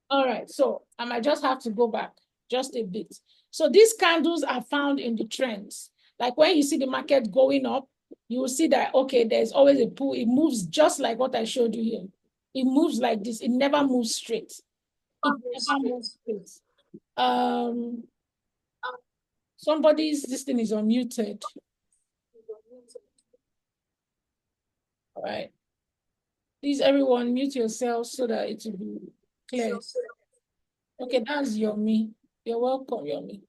All right, so I might just have to go back just a bit. So these candles are found in the trends. Like when you see the market going up, you will see that, okay, there's always a pull. It moves just like what I showed you here. It moves like this. It never moves straight. It never moves straight. Um, this thing is unmuted. All right. Please, everyone, mute yourself so that it will be clear. Okay, that's Yomi. You're welcome, Yomi.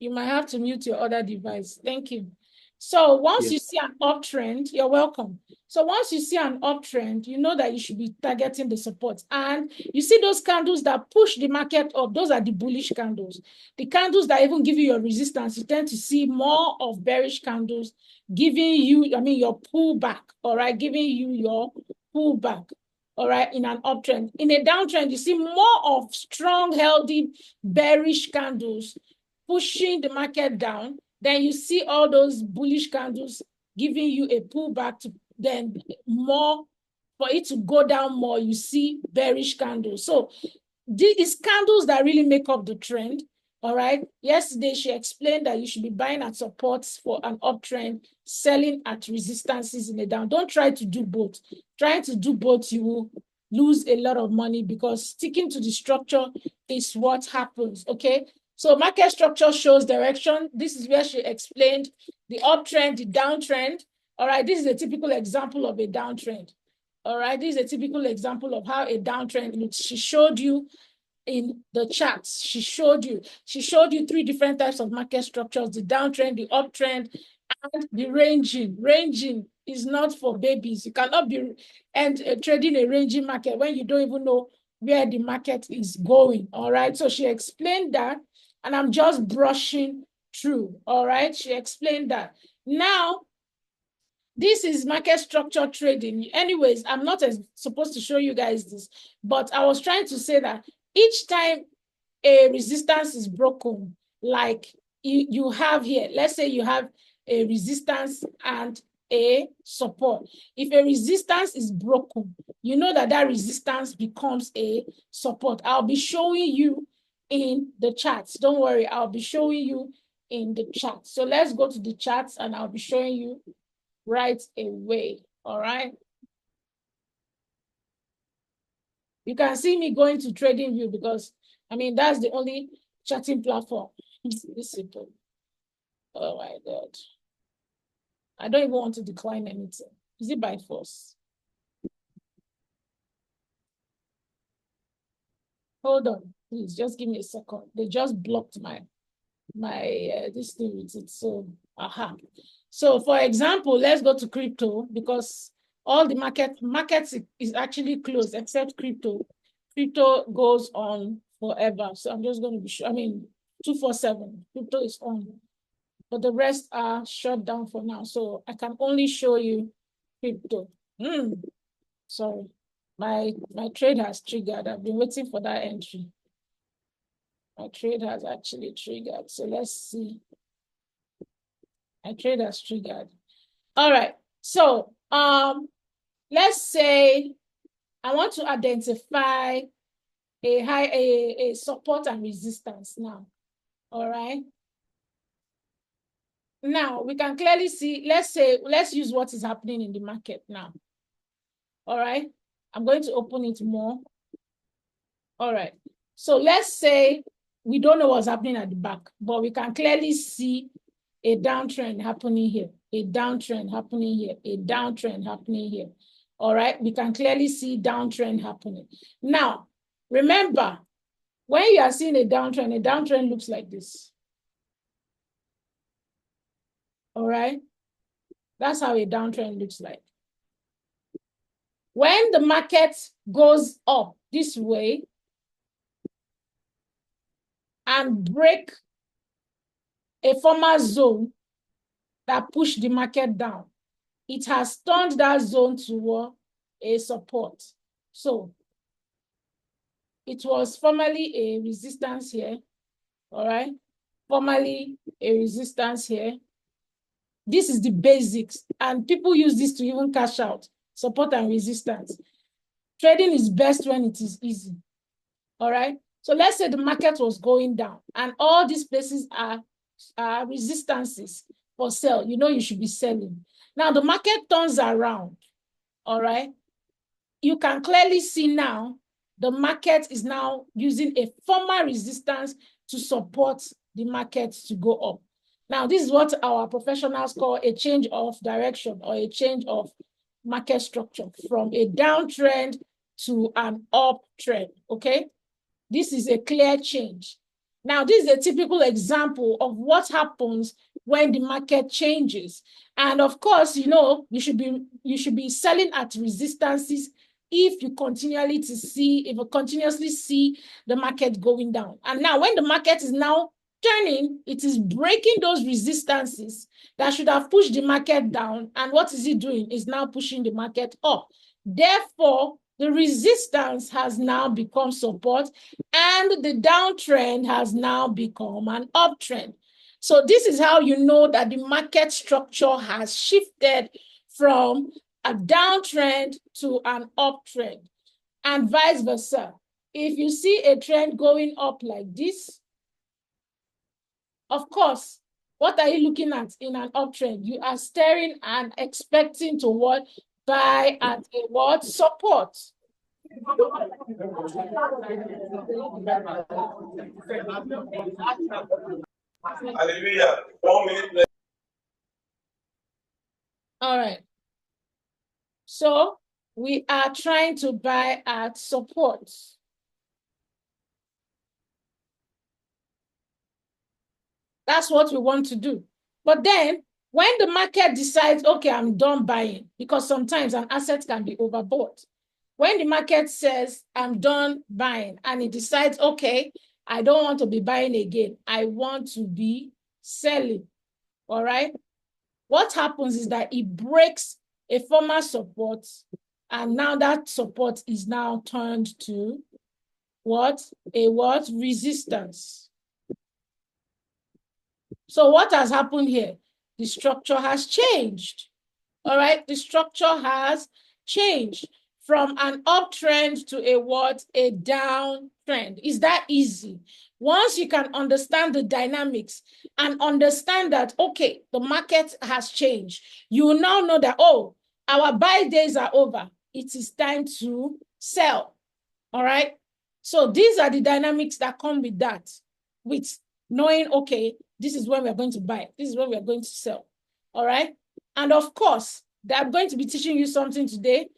You might have to mute your other device. Thank you. So once you see an uptrend, you're welcome. So once you see an uptrend, you know that you should be targeting the support. And you see those candles that push the market up, those are the bullish candles. The candles that even give you your resistance, you tend to see more of bearish candles giving you, your pullback, all right, giving you your pullback, all right, in an uptrend. In a downtrend, you see more of strong, healthy, bearish candles pushing the market down. Then you see all those bullish candles giving you a pullback to then more for it to go down more. You see bearish candles. So these candles that really make up the trend. All right. Yesterday, she explained that you should be buying at supports for an uptrend, selling at resistances in a down. Don't try to do both. Trying to do both, you will lose a lot of money because sticking to the structure is what happens. Okay. So market structure shows direction. This is where she explained the uptrend, the downtrend. All right. This is a typical example of a downtrend. All right. This is a typical example of how a downtrend looks. She showed you in the charts. She showed you three different types of market structures: the downtrend, the uptrend, and the ranging. Ranging is not for babies. You cannot be trading a ranging market when you don't even know where the market is going. All right. So she explained that, and I'm just brushing through. All right. She explained that. Now, this is market structure trading. Anyways, I'm not supposed to show you guys this, but I was trying to say that each time a resistance is broken, like you have here, let's say you have a resistance and a support. If a resistance is broken, you know that that resistance becomes a support. I'll be showing you in the charts. Don't worry, I'll be showing you in the charts. So let's go to the charts and I'll be showing you right away. All right. You can see me going to TradingView because that's the only chatting platform. It's simple. Oh my God. I don't even want to decline anything. Is it by force? Hold on, please. Just give me a second. They just blocked my this thing with it. So, aha. So, for example, let's go to crypto because all the markets is actually closed except crypto. Crypto goes on forever. So I'm just going to be sure. 247. Crypto is on, but the rest are shut down for now. So I can only show you crypto. Sorry, my trade has triggered. I've been waiting for that entry. My trade has actually triggered. So let's see. My trade has triggered. All right. So let's say I want to identify a support and resistance now. All right. Now we can clearly see, let's use what is happening in the market now. All right. I'm going to open it more. All right. So let's say we don't know what's happening at the back, but we can clearly see a downtrend happening here, a downtrend happening here, a downtrend happening here. All right. We can clearly see downtrend happening. Now, remember, when you are seeing a downtrend looks like this. All right. That's how a downtrend looks like. When the market goes up this way and break a former zone that pushed the market down, it has turned that zone to a support. So it was formerly a resistance here. All right. Formerly a resistance here. This is the basics. And people use this to even cash out support and resistance. Trading is best when it is easy. All right. So let's say the market was going down and all these places are resistances for sell. You know you should be selling. Now the market turns around. All right. You can clearly see now the market is now using a former resistance to support the market to go up. Now, this is what our professionals call a change of direction or a change of market structure from a downtrend to an uptrend, okay? This is a clear change. Now, this is a typical example of what happens when the market changes. And of course, you know, you should be selling at resistances if you continuously see the market going down. And now when the market is now turning, it is breaking those resistances that should have pushed the market down. And what is it doing? It's now pushing the market up. Therefore, the resistance has now become support and the downtrend has now become an uptrend. So this is how you know that the market structure has shifted from a downtrend to an uptrend and vice versa. If you see a trend going up like this, of course, what are you looking at in an uptrend? You are staring and expecting to what? Buy at a what? Support. Hallelujah. 1 minute left. All right. So we are trying to buy at support. That's what we want to do. But then when the market decides, okay, I'm done buying, because sometimes an asset can be overbought. When the market says, I'm done buying, and it decides, okay, I don't want to be buying again. I want to be selling. All right. What happens is that it breaks a former support, and now that support is now turned to what? A what? Resistance. So what has happened here? The structure has changed. All right, the structure has changed from an uptrend to a what? A downtrend. Is that easy? Once you can understand the dynamics and understand that, okay, the market has changed, you will now know that, oh, our buy days are over. It is time to sell. All right. So these are the dynamics that come with that, with knowing, okay, this is when we're going to buy. This is when we're going to sell. All right. And of course, I'm going to be teaching you something today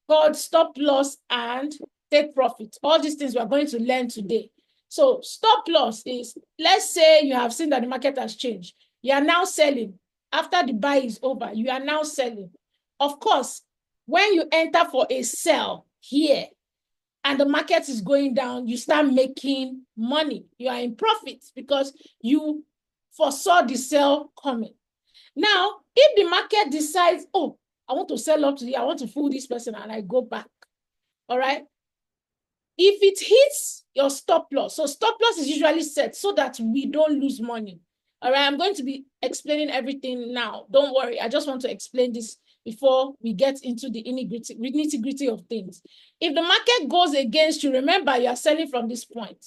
called stop loss and take profit. All these things we're going to learn today. So stop loss is, let's say you have seen that the market has changed. You are now selling. After the buy is over, you are now selling. Of course, when you enter for a sell here, and the market is going down, you start making money. You are in profit because you foresaw the sell coming. Now, if the market decides, oh, I want to sell up today, I want to fool this person, and I go back, all right? If it hits your stop loss, so stop loss is usually set so that we don't lose money, all right? I'm going to be explaining everything now. Don't worry, I just want to explain this before we get into the nitty-gritty of things. If the market goes against you, remember you are selling from this point.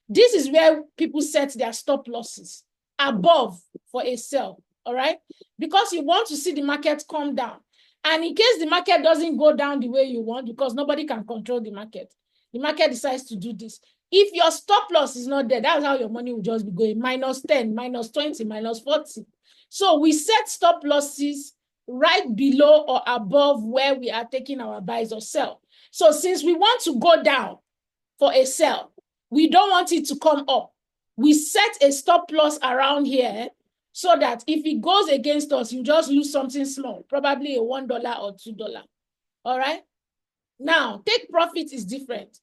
This is where people set their stop losses above for a sell, all right? Because you want to see the market come down. And in case the market doesn't go down the way you want, because nobody can control the market decides to do this. If your stop loss is not there, that's how your money will just be going minus 10, minus 20, minus 40. So we set stop losses right below or above where we are taking our buys or sell. So since we want to go down for a sell, we don't want it to come up. We set a stop loss around here so that if it goes against us, you just lose something small, probably a $1 or $2. All right? Now, take profit is different.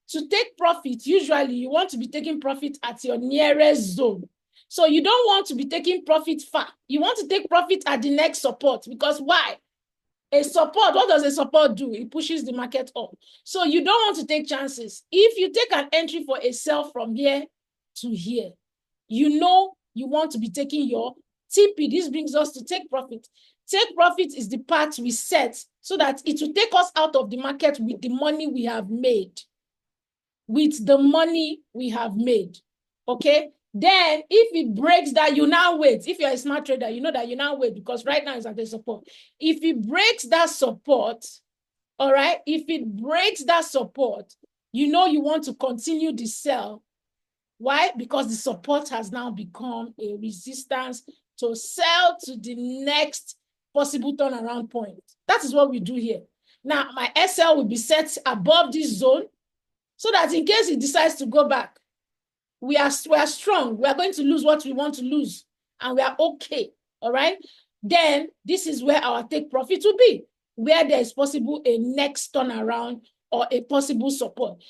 To take profit, usually you want to be taking profit at your nearest zone. So you don't want to be taking profit far. You want to take profit at the next support because why? A support, what does a support do? It pushes the market up. So you don't want to take chances. If you take an entry for a sell from here to here, you know you want to be taking your TP. This brings us to take profit. Take profit is the part we set so that it will take us out of the market with the money we have made. With the money we have made. Okay? Then, if it breaks that, you now wait. If you're a smart trader, you know that you now wait because right now it's at the support. If it breaks that support, all right, if it breaks that support, you know you want to continue the sell. Why? Because the support has now become a resistance to sell to the next possible turnaround point. That is what we do here. Now, my SL will be set above this zone so that in case it decides to go back, we are strong. We are going to lose what we want to lose, and we are okay. All right. Then this is where our take profit will be, where there is possible a next turnaround or a possible support.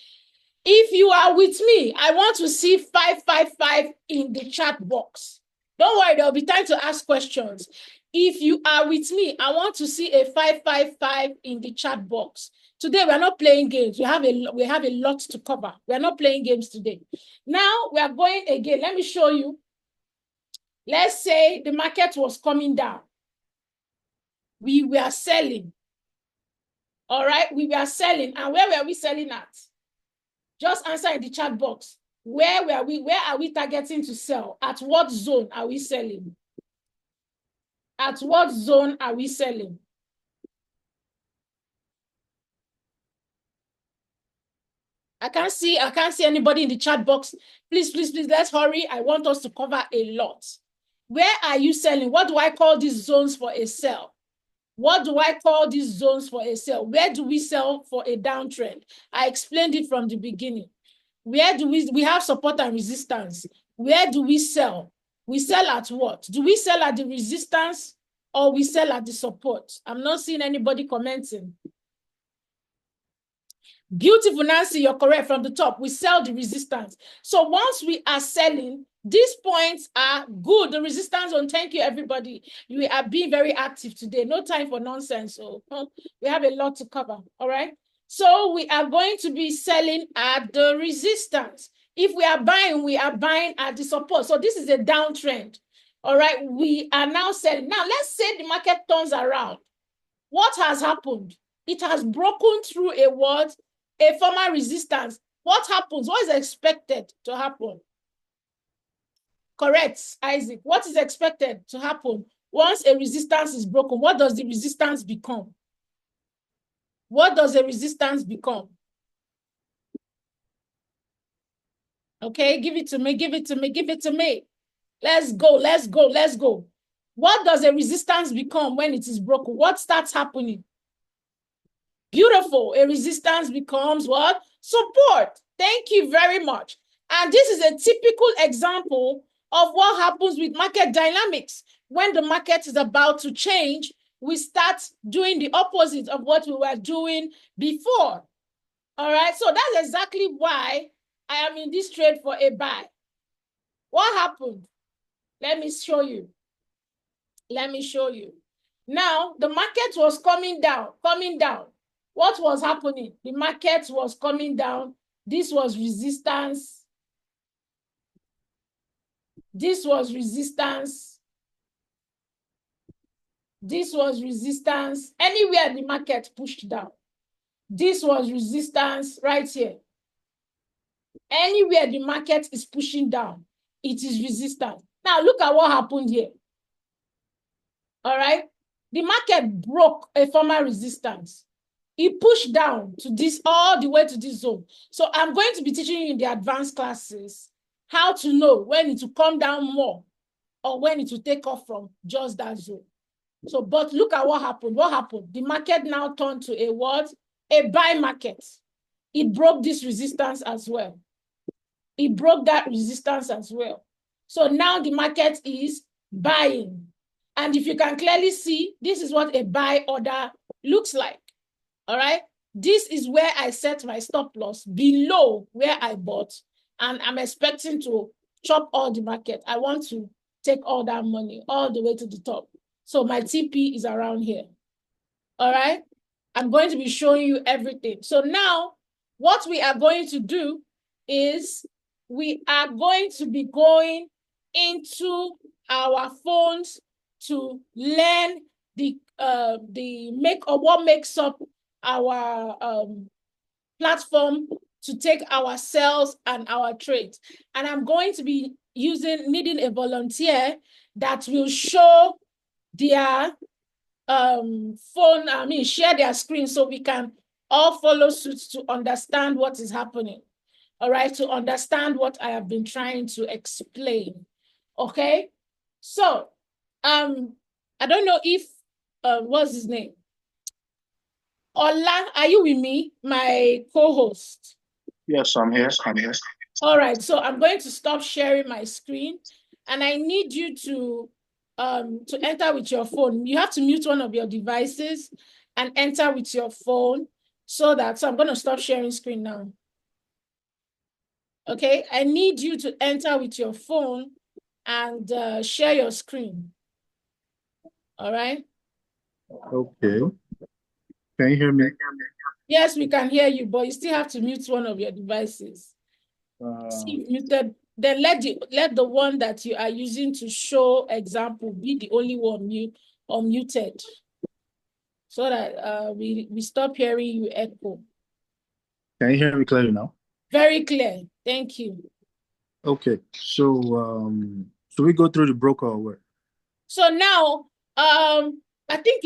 If you are with me, I want to see 555 in the chat box. Don't worry, there'll be time to ask questions. If you are with me, I want to see a 555 in the chat box. Today, we are not playing games. We have a lot to cover. We are not playing games today. Now, we are going again. Let me show you. Let's say the market was coming down. We were selling. All right? We were selling. And where were we selling at? Just answer in the chat box. Where are we targeting to sell? At what zone are we selling? At what zone are we selling? I can't see anybody in the chat box. Please, let's hurry. I want us to cover a lot. Where are you selling? What do I call these zones for a sell? What do I call these zones for a sell? Where do we sell for a downtrend? I explained it from the beginning. Where do we have support and resistance? Where do we sell? We sell at what? Do we sell at the resistance or we sell at the support? I'm not seeing anybody commenting. Beautiful, Nancy, you're correct from the top. We sell the resistance. So once we are selling, these points are good. The resistance on, thank you, everybody. You are being very active today. No time for nonsense. So we have a lot to cover. All right. So we are going to be selling at the resistance. If we are buying at the support. So this is a downtrend. All right. We are now selling. Now let's say the market turns around. What has happened? It has broken through a what? A former resistance. What happens? What is expected to happen? Correct, Isaac. What is expected to happen once a resistance is broken? What does the resistance become? What does a resistance become? Okay, give it to me, give it to me, give it to me. Let's go, let's go, let's go. What does a resistance become when it is broken? What starts happening? Beautiful. A resistance becomes what? Support. Thank you very much. And this is a typical example of what happens with market dynamics. When the market is about to change, we start doing the opposite of what we were doing before. All right. So that's exactly why I am in this trade for a buy. What happened? Let me show you. Let me show you. Now, the market was coming down, coming down. What was happening? The market was coming down. This was resistance. This was resistance. This was resistance. Anywhere the market pushed down. This was resistance right here. Anywhere the market is pushing down, it is resistance. Now, look at what happened here. All right. The market broke a former resistance. It pushed down to this, all the way to this zone. So I'm going to be teaching you in the advanced classes how to know when it will come down more or when it will take off from just that zone. So, but look at what happened. What happened? The market now turned to a what? A buy market. It broke this resistance as well. It broke that resistance as well. So now the market is buying. And if you can clearly see, this is what a buy order looks like. All right. This is where I set my stop loss below where I bought. And I'm expecting to chop all the market. I want to take all that money all the way to the top. So my TP is around here. All right. I'm going to be showing you everything. So now what we are going to do is we are going to be going into our phones to learn what makes up our platform to take our sales and our trades. And I'm going to be needing a volunteer that will show their phone, share their screen so we can all follow suit to understand what is happening. All right, to understand what I have been trying to explain. Okay, so I don't know if what's his name? Ola, are you with me, my co-host? Yes, I'm here. I'm here. All right, so I'm going to stop sharing my screen, and I need you to enter with your phone. You have to mute one of your devices and enter with your phone so I'm going to stop sharing screen now. Okay, I need you to enter with your phone and share your screen. All right. Okay. Can you hear me? Yes, we can hear you, but you still have to mute one of your devices. See, muted. Then let the one that you are using to show example be the only one unmuted, so that we stop hearing you echo. Can you hear me clearly now? Very clear. Thank you. Okay. So we go through the broker or what? So now, I think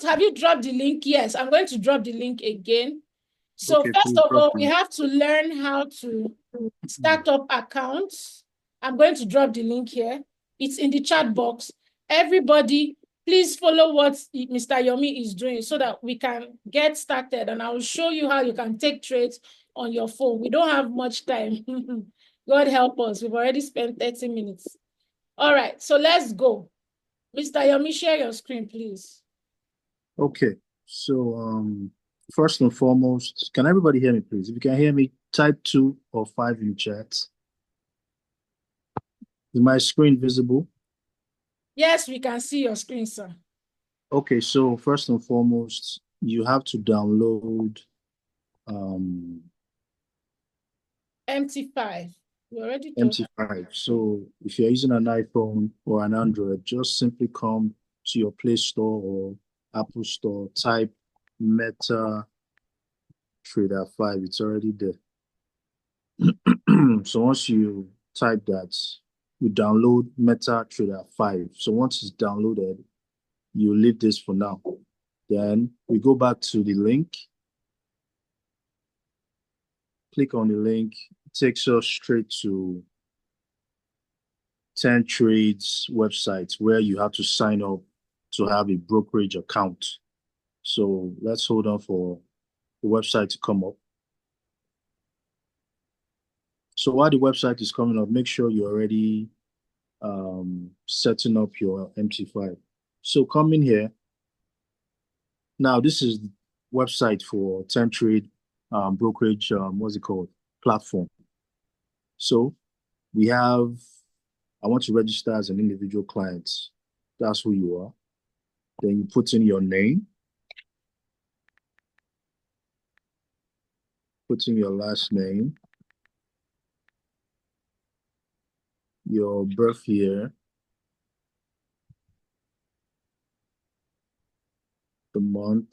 have you dropped the link? Yes, I'm going to drop the link again. So Okay, first please of drop all, we me. have to learn how to start up accounts. I'm going to drop the link here. It's in the chat box. Everybody, please follow what Mr. Yomi is doing so that we can get started. And I will show you how you can take trades on your phone. We don't have much time. God help us. We've already spent 30 minutes. All right, so let's go. Mr. Yomi, share your screen, please. Okay. First and foremost, can everybody hear me, please? If you can hear me, type 2 or 5 in chat. Is my screen visible? Yes, we can see your screen, sir. Okay, so first and foremost, you have to download um, MT5. We already told. MT5. So if you're using an iPhone or an Android, just simply come to your Play Store or Apple Store, type Meta Trader 5. It's already there. So once you type that, you download Meta Trader 5. So once it's downloaded, you leave this for now. Then we go back to the link. Click on the link. It takes us straight to 10 Trades website where you have to sign up to have a brokerage account. So let's hold on for the website to come up. So while the website is coming up, make sure you're already setting up your MT5. So come in here. Now, this is the website for 10 Trade brokerage, what's it called? Platform. So we have, I want to register as an individual client. That's who you are. Then you put in your name, put in your last name, your birth year, the month,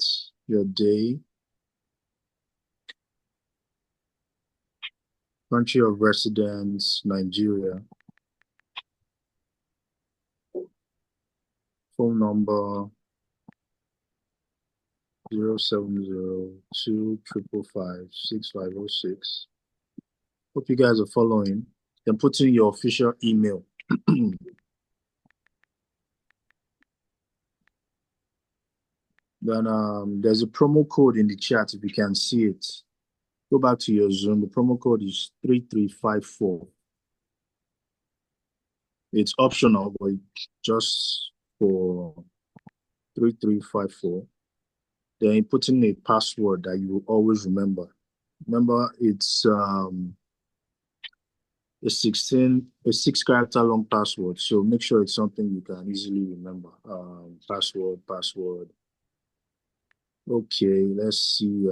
your day, country of residence, Nigeria, phone number 07025556506. Hope you guys are following. Then put in your official email. Then there's a promo code in the chat if you can see it. Go back to your Zoom. The promo code is 3354. It's optional, but just for 3354. Then you put in a password that you will always remember. Remember, it's a 6 character long password. So make sure it's something you can easily remember. Password. Okay, let's see.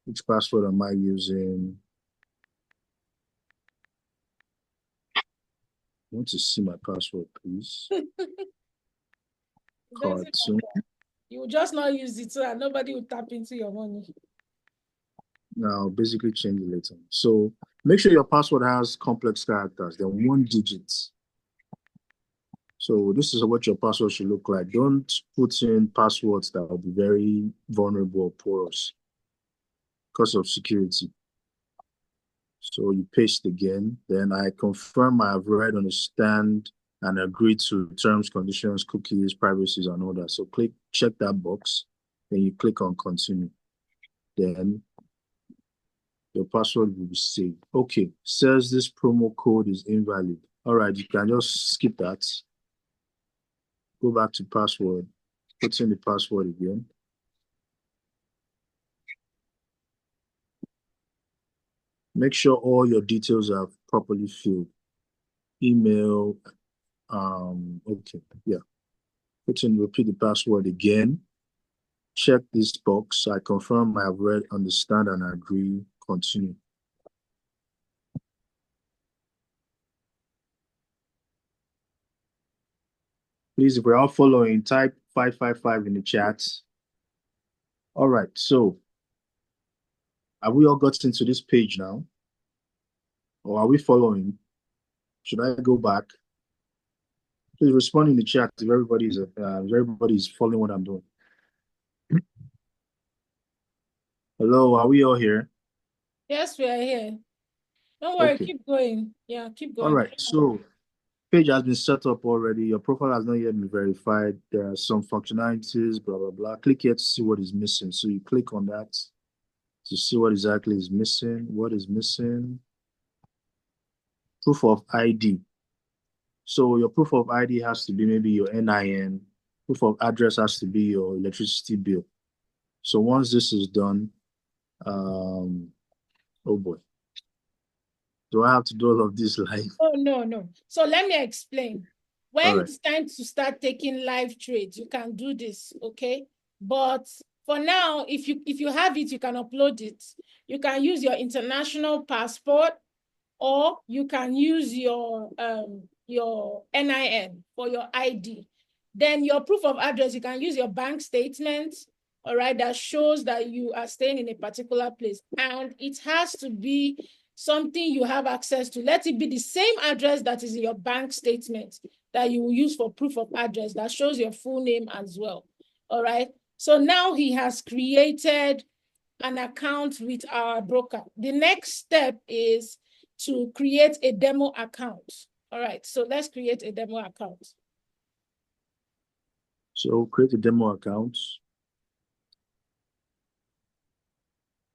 Which password am I using? want to see my password, please. It doesn't matter. You will just not use it so that nobody will tap into your money. Now, basically change it later. So make sure your password has complex characters. They're 1 digit. So this is what your password should look like. Don't put in passwords that will be very vulnerable or porous because of security. So you paste again. Then I confirm I have read, understand, and agree to terms, conditions, cookies, privacies, and all that. So check that box. Then you click on continue. Then your password will be saved. Okay, says this promo code is invalid. All right, you can just skip that. Go back to password, put in the password again. Make sure all your details are properly filled. Email, okay, yeah. Repeat the password again. Check this box. I confirm I have read, understand, and agree. Continue. Please, if we're all following, type 555 in the chat. All right, so have we all got into this page now? Or are we following? Should I go back? Please respond in the chat if everybody's following what I'm doing. Hello, are we all here? Yes, we are here. Don't worry, Okay. keep going. Yeah, keep going. All right, so page has been set up already. Your profile has not yet been verified. There are some functionalities, blah, blah, blah. Click here to see what is missing. So you click on that to see what exactly is missing. What is missing? Proof of ID. So your proof of ID has to be maybe your NIN. Proof of address has to be your electricity bill. So once this is done, oh boy, do I have to do all of this live? Oh, no. So let me explain. All When right. it's time to start taking live trades, you can do this, okay? But for now, if you have it, you can upload it. You can use your international passport, or you can use your NIN for your ID. Then your proof of address, you can use your bank statement, all right, that shows that you are staying in a particular place. And it has to be something you have access to. Let it be the same address that is in your bank statement that you will use for proof of address that shows your full name as well. All right. So now he has created an account with our broker. The next step is to create a demo account. All right, so let's create a demo account. So create a demo account.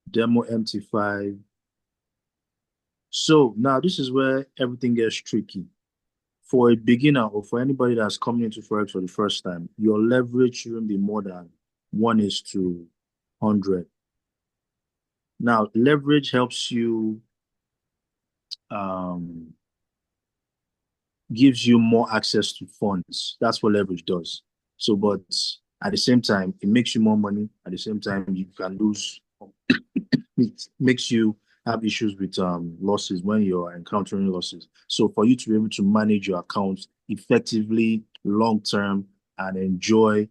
Demo MT5. So now this is where everything gets tricky. For a beginner or for anybody that's coming into Forex for the first time, your leverage shouldn't be more than 1:100. Now, leverage helps you, gives you more access to funds. That's what leverage does. So, but at the same time, it makes you more money. At the same time, you can lose. It makes you have issues with losses when you're encountering losses. So for you to be able to manage your account effectively, long term, and enjoy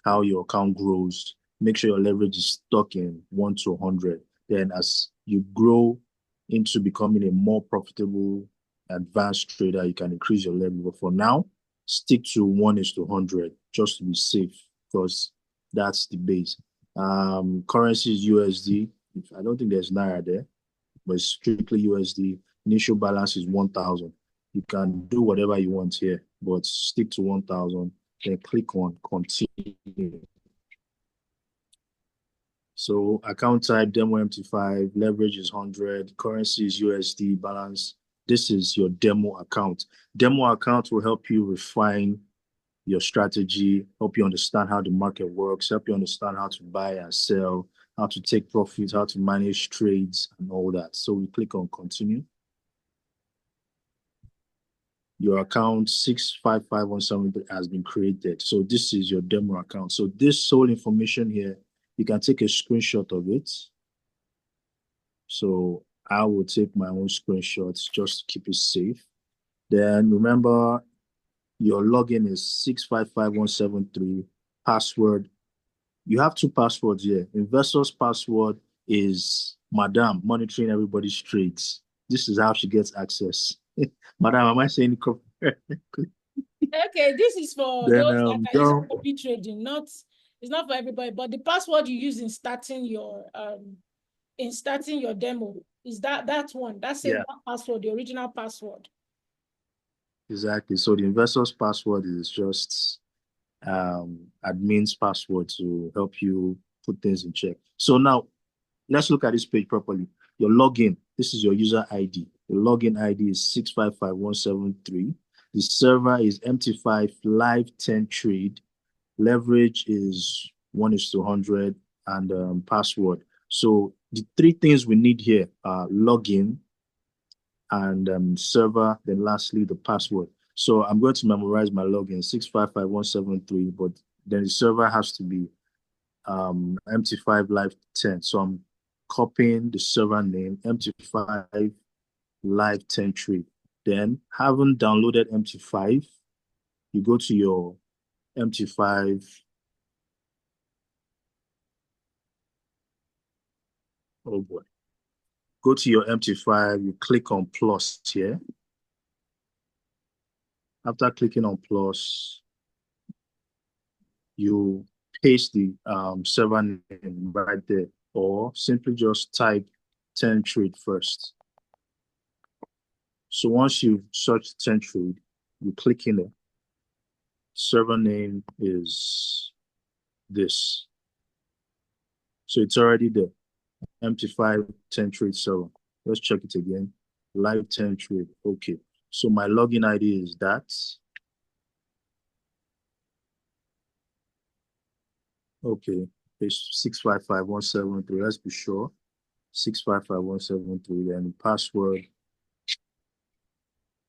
how your account grows, make sure your leverage is stuck in 1:100. Then as you grow into becoming a more profitable, advanced trader, you can increase your level. But for now, stick to 1:100 just to be safe because that's the base. Currency is USD. I don't think there's Naira there, but it's strictly USD. Initial balance is 1,000. You can do whatever you want here, but stick to 1,000. Then click on continue. So account type demo MT5, leverage is 100, currency is USD, balance. This is your demo account. Demo account will help you refine your strategy, help you understand how the market works, help you understand how to buy and sell, how to take profits, how to manage trades, and all that. So we click on continue. Your account 655173 has been created. So this is your demo account. So this whole information here, you can take a screenshot of it. So I will take my own screenshots just to keep it safe. Then remember your login is 655,173. Password. You have two passwords here. Investor's password is Madam monitoring everybody's trades. This is how she gets access. Madam, am I saying it correctly? Okay, this is for Then those that are using copy trading, it's not for everybody, but the password you use in starting your demo is that one. That's yeah, one password, the original password. exactly. So the investor's password is just admin's password to help you put things in check. So now let's look at this page properly. Your login, this is your user ID. The login ID is 655,173. The server is MT5 live 10 trade. Leverage is 1:100 and password. So the three things we need here are login and server, then lastly the password. So I'm going to memorize my login 655,173, but then the server has to be MT5 Live 10. So I'm copying the server name MT5 Live 10 tree. Then, having downloaded MT5, you go to your MT5. Oh boy. Go to your MT5, you click on plus here. After clicking on plus, you paste the server name right there, or simply just type 10 trade first. So once you've searched 10 trade, you click in it. Server name is this. So it's already there. MT5 10 trade server. Let's check it again. Live 10 trade. Okay. So my login ID is that. Okay. It's 655,173. Let's be sure. 655,173. Then the password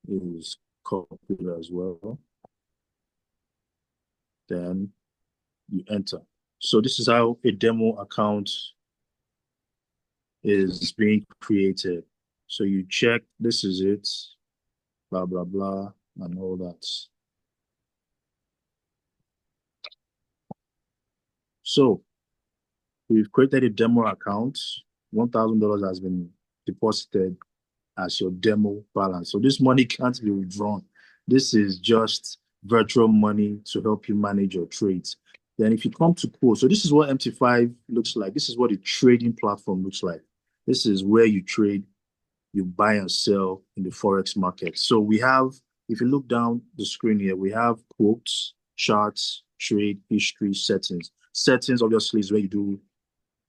is copied as well. Then you enter. So this is how a demo account is being created. So you check, this is it, blah, blah, blah, and all that. So we've created a demo account. $1,000 has been deposited as your demo balance. So this money can't be withdrawn. This is just virtual money to help you manage your trades. Then if you come to Quo, so this is what MT5 looks like. This is what the trading platform looks like. This is where you trade, you buy and sell in the forex market. So we have, if you look down the screen here, we have quotes, charts, trade, history, settings. Settings obviously is where you do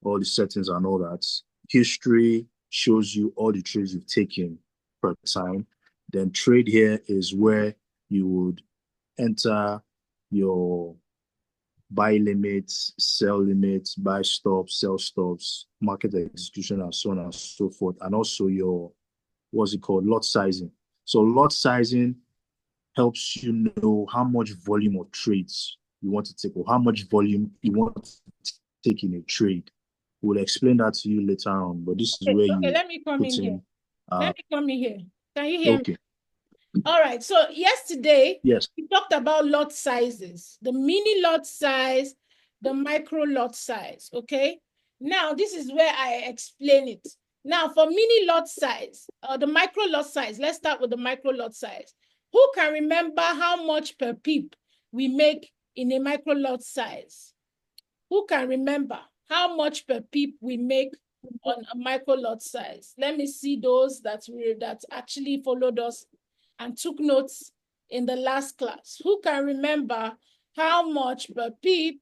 all the settings and all that. History shows you all the trades you've taken per time. Then trade here is where you would enter your buy limits, sell limits, buy stops, sell stops, market execution, and so on and so forth. And also your, what's it called, lot sizing. So lot sizing helps you know how much volume of trades you want to take or how much volume you want to take in a trade. We'll explain that to you later on, but this is where Okay, you let me come put in here. in. Let me come in here. Can you hear me? Okay. All right. So yesterday, Yes. we talked about lot sizes, the mini lot size, the micro lot size. Okay. Now, this is where I explain it. Now, for mini lot size, the micro lot size, let's start with the micro lot size. Who can remember how much per pip we make in a micro lot size? Who can remember how much per pip we make on a micro lot size? Let me see those that actually followed us and took notes in the last class. Who can remember how much per pip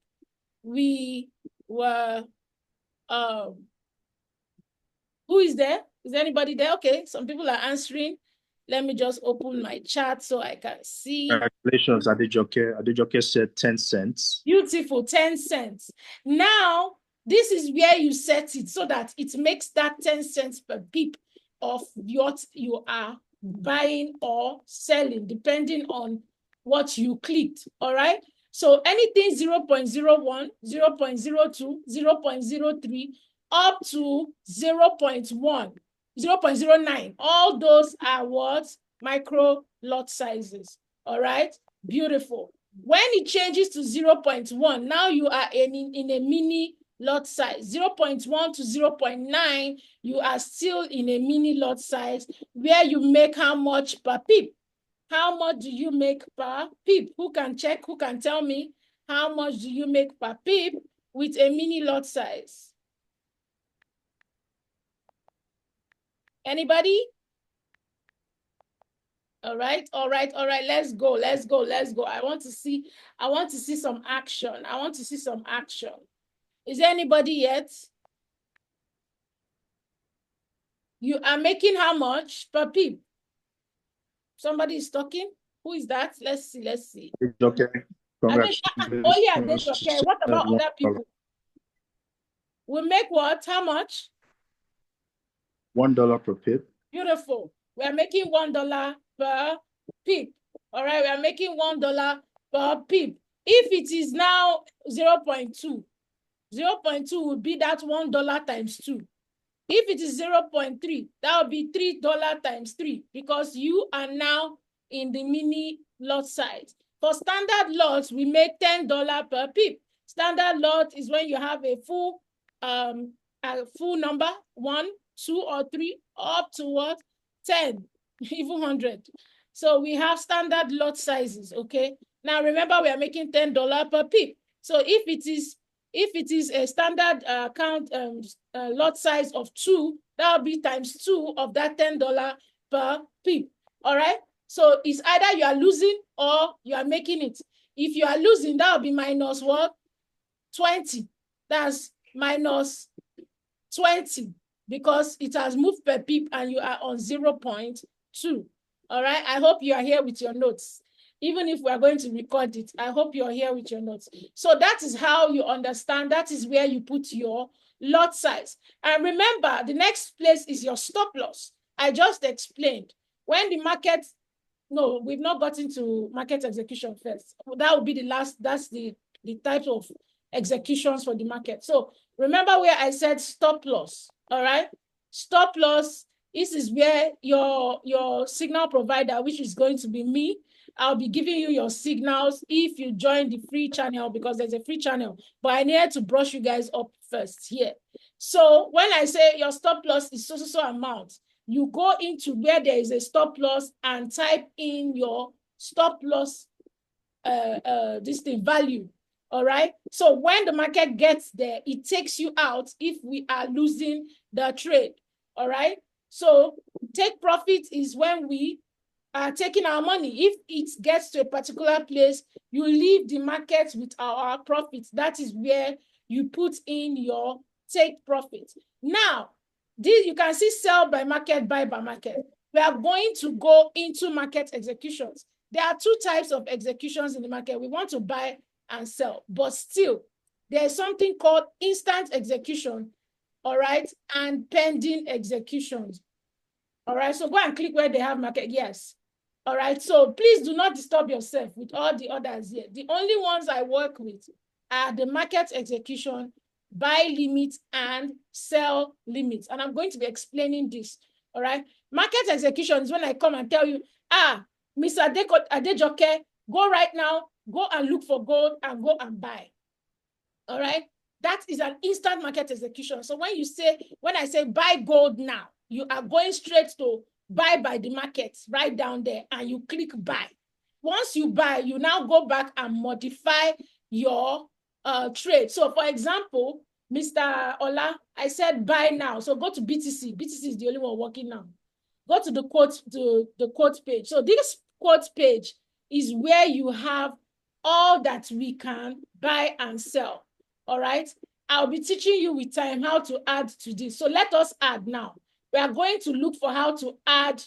we were, who is there? Is anybody there? Okay, some people are answering. Let me just open my chat so I can see. Congratulations, Adejoke. Adejoke said 10 cents. Beautiful, 10 cents. Now, this is where you set it so that it makes that 10 cents per pip of what you are buying or selling, depending on what you clicked, all right? So anything 0.01, 0.02, 0.03, up to 0.1, 0.09, all those are what? micro lot sizes. All right, beautiful. When it changes to 0.1, now you are in a mini lot size. 0.1 to 0.9, you are still in a mini lot size where you make how much per pip? How much do you make per pip? Who can check? Who can tell me how much do you make per pip with a mini lot size? Anybody? All right, all right, all right. Let's go, let's go, let's go. I want to see some action. I want to see some action. Is there anybody yet? You are making how much per pip? Somebody is talking. Who is that? Let's see, let's see. Okay. Oh yeah, okay. What about other people? We make what? How much? $1 per pip. Beautiful. We are making $1 per pip. All right, we are making $1 per pip. If it is now 0.2, 0.2 would be that $1 times 2. If it is 0.3, that would be $3 times 3 because you are now in the mini lot size. For standard lots, we make $10 per pip. Standard lot is when you have a full number, 1, 2, or 3, up to what? 10, even 100. So we have standard lot sizes, okay? Now remember, we are making $10 per pip. So if it is a standard lot size of 2, that will be times 2 of that $10 per pip. All right. So it's either you are losing or you are making it. If you are losing, that will be minus what? 20. That's minus 20 because it has moved per pip and you are on 0.2. All right. I hope you are here with your notes. Even if we are going to record it, I hope you're here with your notes. So that is how you understand. That is where you put your lot size. And remember, the next place is your stop loss. I just explained. When the market, no, we've not gotten to market execution first. That will be the last, that's the type of executions for the market. So remember where I said stop loss, all right? Stop loss, this is where your signal provider, which is going to be me, I'll be giving you your signals if you join the free channel because there's a free channel. But I needed to brush you guys up first here. So when I say your stop loss is so amount, you go into where there is a stop loss and type in your stop loss this thing value. All right. So when the market gets there, it takes you out if we are losing the trade. All right. So take profit is when we are taking our money. If it gets to a particular place, you leave the market with our profits. That is where you put in your take profit. Now, this you can see sell by market, buy by market. We are going to go into market executions. There are two types of executions in the market. We want to buy and sell, but still, there is something called instant execution, all right, and pending executions. All right, so go and click where they have market. Yes. All right, so please do not disturb yourself with all the others here. The only ones I work with are the market execution, buy limits, and sell limits. And I'm going to be explaining this. All right, market execution is when I come and tell you, Mr. Adejoke, go right now, go and look for gold and go and buy. All right, that is an instant market execution. So when I say buy gold now, you are going straight to buy by the market right down there and you click buy. Once you buy, you now go back and modify your trade. So for example, Mr. Ola, I said buy now. So go to BTC. BTC is the only one working now. Go to the quote page. So this quote page is where you have all that we can buy and sell. All right. I'll be teaching you with time how to add to this. So let us add now. We are going to look for how to add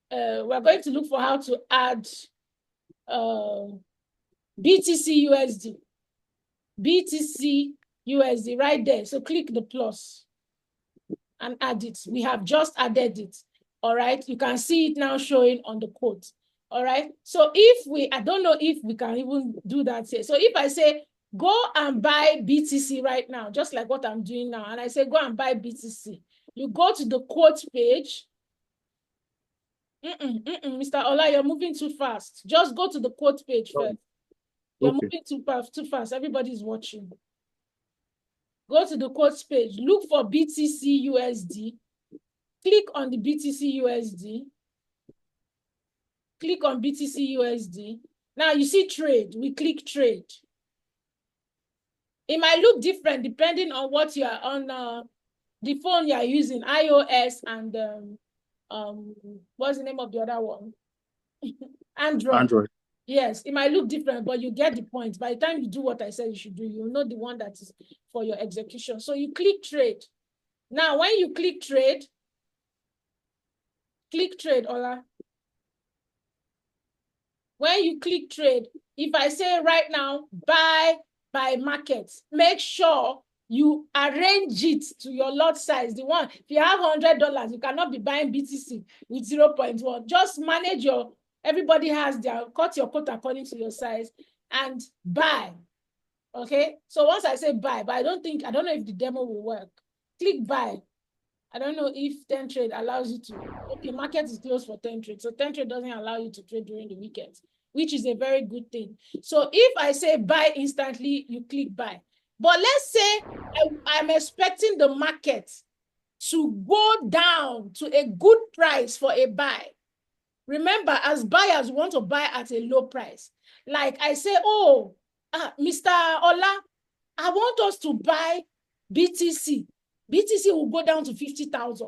BTC USD. BTC USD right there. So click the plus and add it. We have just added it. All right. You can see it now showing on the quote. All right. So I don't know if we can even do that here. So if I say, go and buy BTC right now, just like what I'm doing now, and I say, go and buy BTC. You go to the quote page. Mr. Ola, you're moving too fast. Just go to the quote page first. You're Okay. moving too fast. Everybody's watching. Go to the quotes page. Look for BTC USD. Click on the BTC USD. Click on BTC USD. Now you see trade. We click trade. It might look different depending on what you are on the phone you are using, iOS and what's the name of the other one? Android. Yes, it might look different, but you get the point. By the time you do what I said you should do, you'll know the one that is for your execution. So you click trade. Now, when you click trade, Ola. When you click trade, if I say right now, buy by market, make sure you arrange it to your lot size. The one, if you have $100, you cannot be buying BTC with 0.1. Just manage your, everybody has their, cut your quote according to your size and buy. Okay, so once I say buy, but I don't know if the demo will work. Click buy. I don't know if 10 trade allows you to, okay, market is closed for 10 trade. So 10 trade doesn't allow you to trade during the weekends, which is a very good thing. So if I say buy instantly, you click buy. But let's say I'm expecting the market to go down to a good price for a buy. Remember, as buyers, we want to buy at a low price. Like I say, oh, Mr. Ola, I want us to buy BTC. BTC will go down to 50,000.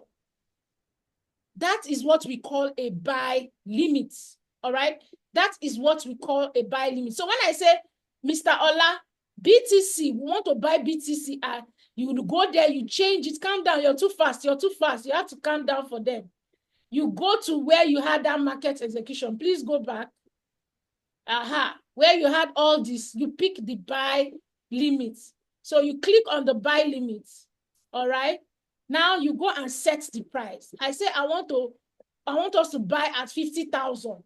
That is what we call a buy limit. All right. That is what we call a buy limit. So when I say, Mr. Ola, BTC, we want to buy BTC, you will go there, you change it, calm down. You're too fast. You're too fast. You have to calm down for them. You go to where you had that market execution. Please go back. Where you had all this, you pick the buy limits. So you click on the buy limits. All right. Now you go and set the price. I say I want us to buy at 50,000.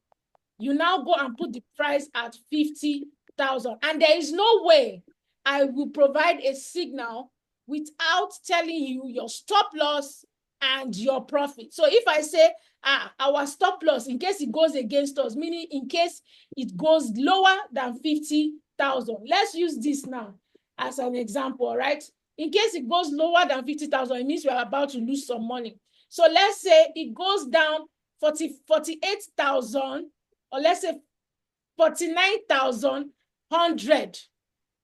You now go and put the price at 50,000. And there is no way I will provide a signal without telling you your stop loss and your profit. So if I say our stop loss, in case it goes against us, meaning in case it goes lower than 50,000. Let's use this now as an example, right? In case it goes lower than 50,000, it means we are about to lose some money. So let's say it goes down 48,000, or let's say 49,100.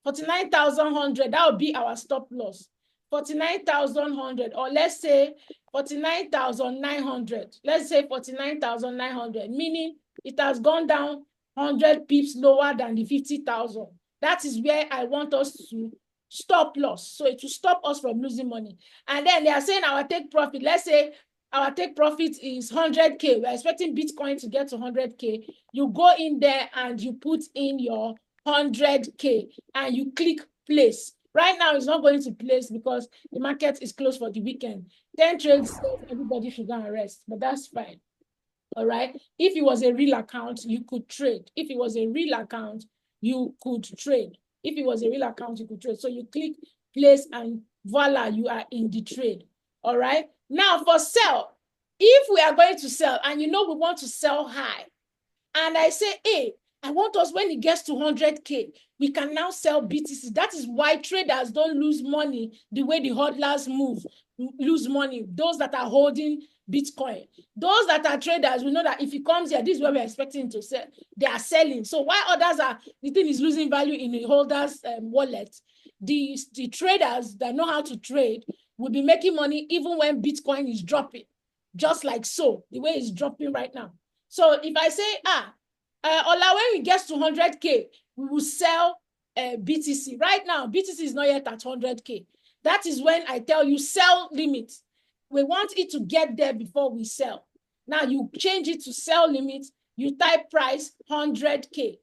49,100, that would be our stop loss. 49,100, or let's say 49,900. Let's say 49,900, meaning it has gone down 100 pips lower than the 50,000. That is where I want us to stop loss. So it will stop us from losing money. And then they are saying our take profit. Let's say our take profit is 100K. We're expecting Bitcoin to get to 100K. You go in there and you put in your 100K and you click place. Right now, it's not going to place because the market is closed for the weekend. 10 trades, everybody should go and rest, but that's fine. All right. If it was a real account, you could trade. If it was a real account, you could trade. If it was a real account, you could trade. So you click place and voila, you are in the trade. All right. Now for sell, if we are going to sell and we want to sell high, and I say, hey, I want us when it gets to 100K, we can now sell BTC. That is why traders don't lose money the way the hodlers lose money. Those that are holding Bitcoin. Those that are traders, we know that if it comes here, this is where we're expecting to sell. They are selling. So while others the thing is losing value in the holder's wallet, the traders that know how to trade will be making money even when Bitcoin is dropping. Just like so, the way it's dropping right now. So if I say, Ola, when we get to 100K, we will sell BTC. Right now, BTC is not yet at 100K. That is when I tell you sell limit. We want it to get there before we sell. Now you change it to sell limit. You type price 100K.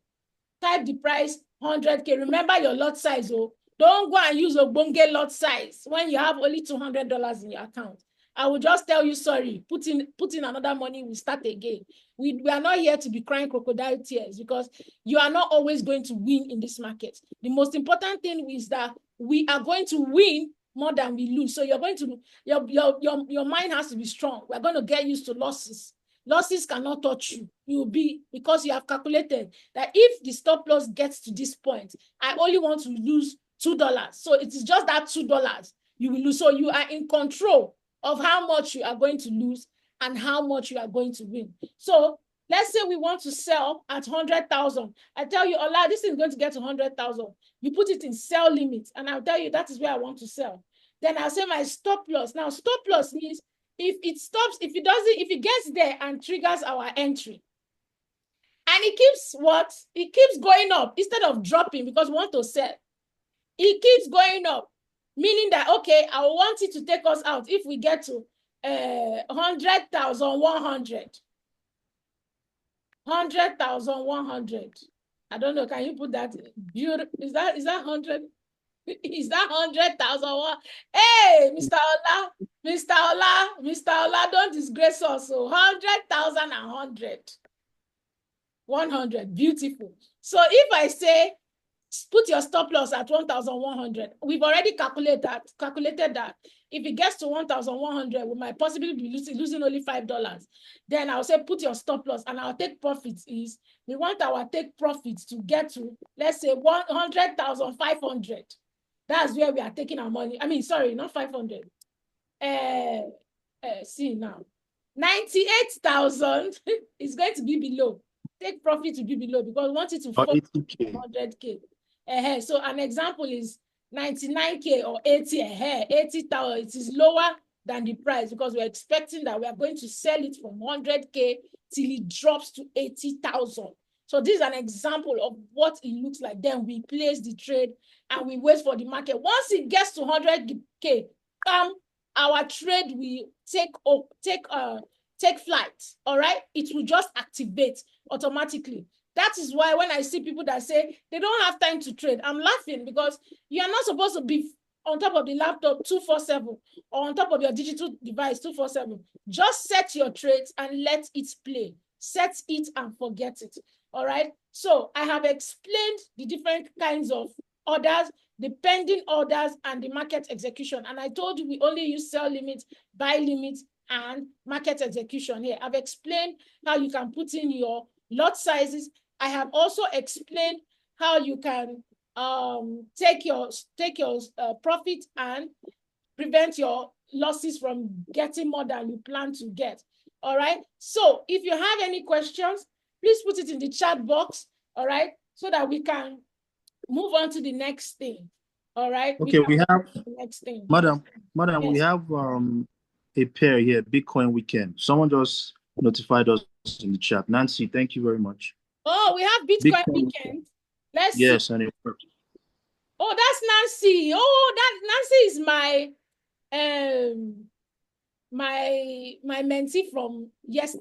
Type the price 100K. Remember your lot size. Oh, don't go and use a bonge lot size when you have only $200 in your account. I will just tell you, sorry, put in another money, we start again. We are not here to be crying crocodile tears because you are not always going to win in this market. The most important thing is that we are going to win more than we lose. So you're going to, your mind has to be strong. We're going to get used to losses. losses cannot touch you. You will be, because you have calculated that if the stop loss gets to this point, I only want to lose $2. So it is just that $2 you will lose. So you are in control of how much you are going to lose and how much you are going to win. So let's say we want to sell at 100,000. I tell you, Ola, this is going to get to 100,000. You put it in sell limit, and I'll tell you that is where I want to sell. Then I'll say my stop loss. Now, stop loss means if it stops, if it gets there and triggers our entry, and it keeps what? It keeps going up instead of dropping because we want to sell. It keeps going up, meaning that, okay, I want it to take us out if we get to 100,100. 100,100. I don't know. Can you put that? Is that 100? Is that 100,000? Hey, Mr. Ola, Mr. Ola, Mr. Ola, don't disgrace us. So 100,000 and 100. 100. Beautiful. So if I say put your stop loss at 1,100, we've already calculated that. If it gets to 1,100, we might possibly be losing only $5. Then I'll say put your stop loss, and our take profits is, we want our take profits to get to, let's say 100,500. That's where we are taking our money. I mean, sorry, not 500. See now, 98,000 is going to be below. Take profit to be below because we want it to fall 100K. So an example is 99K or 80, 80,000. It is lower than the price because we're expecting that we are going to sell it from 100K till it drops to 80,000. So this is an example of what it looks like. Then we place the trade and we wait for the market. Once it gets to 100K, our trade will take flight. All right, it will just activate automatically. That is why when I see people that say they don't have time to trade, I'm laughing, because you are not supposed to be on top of the laptop 24/7 or on top of your digital device 24/7. Just set your trades and let it play. Set it and forget it. All right. So I have explained the different kinds of orders, the pending orders, and the market execution. And I told you we only use sell limit, buy limit, and market execution here. I've explained how you can put in your lot sizes. I have also explained how you can take your profit and prevent your losses from getting more than you plan to get. All right. So if you have any questions, please put it in the chat box. All right, so that we can move on to the next thing. All right. Okay, we have the next thing. Madam, yes. We have a pair here, Bitcoin weekend. Someone just notified us in the chat. Nancy, thank you very much. Oh, we have Bitcoin weekend. Let's see. Yes, and it works. Oh, that's Nancy. Oh, that Nancy is my mentee from years.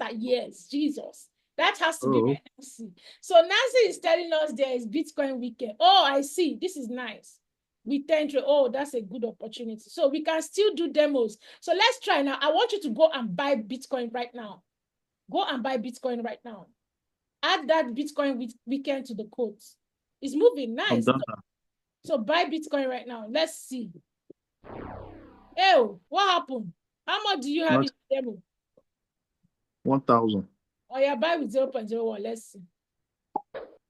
Jesus. That has to be my Nancy. So Nancy is telling us there is Bitcoin weekend. Oh, I see. This is nice. We tend to, oh, that's a good opportunity. So we can still do demos. So let's try now. I want you to go and buy Bitcoin right now. Go and buy Bitcoin right now. Add that Bitcoin weekend to the quotes. It's moving nice. So buy Bitcoin right now. Let's see. Oh, what happened? How much do you have in the demo? 1,000. Oh, yeah, buy with 0.01. Let's see.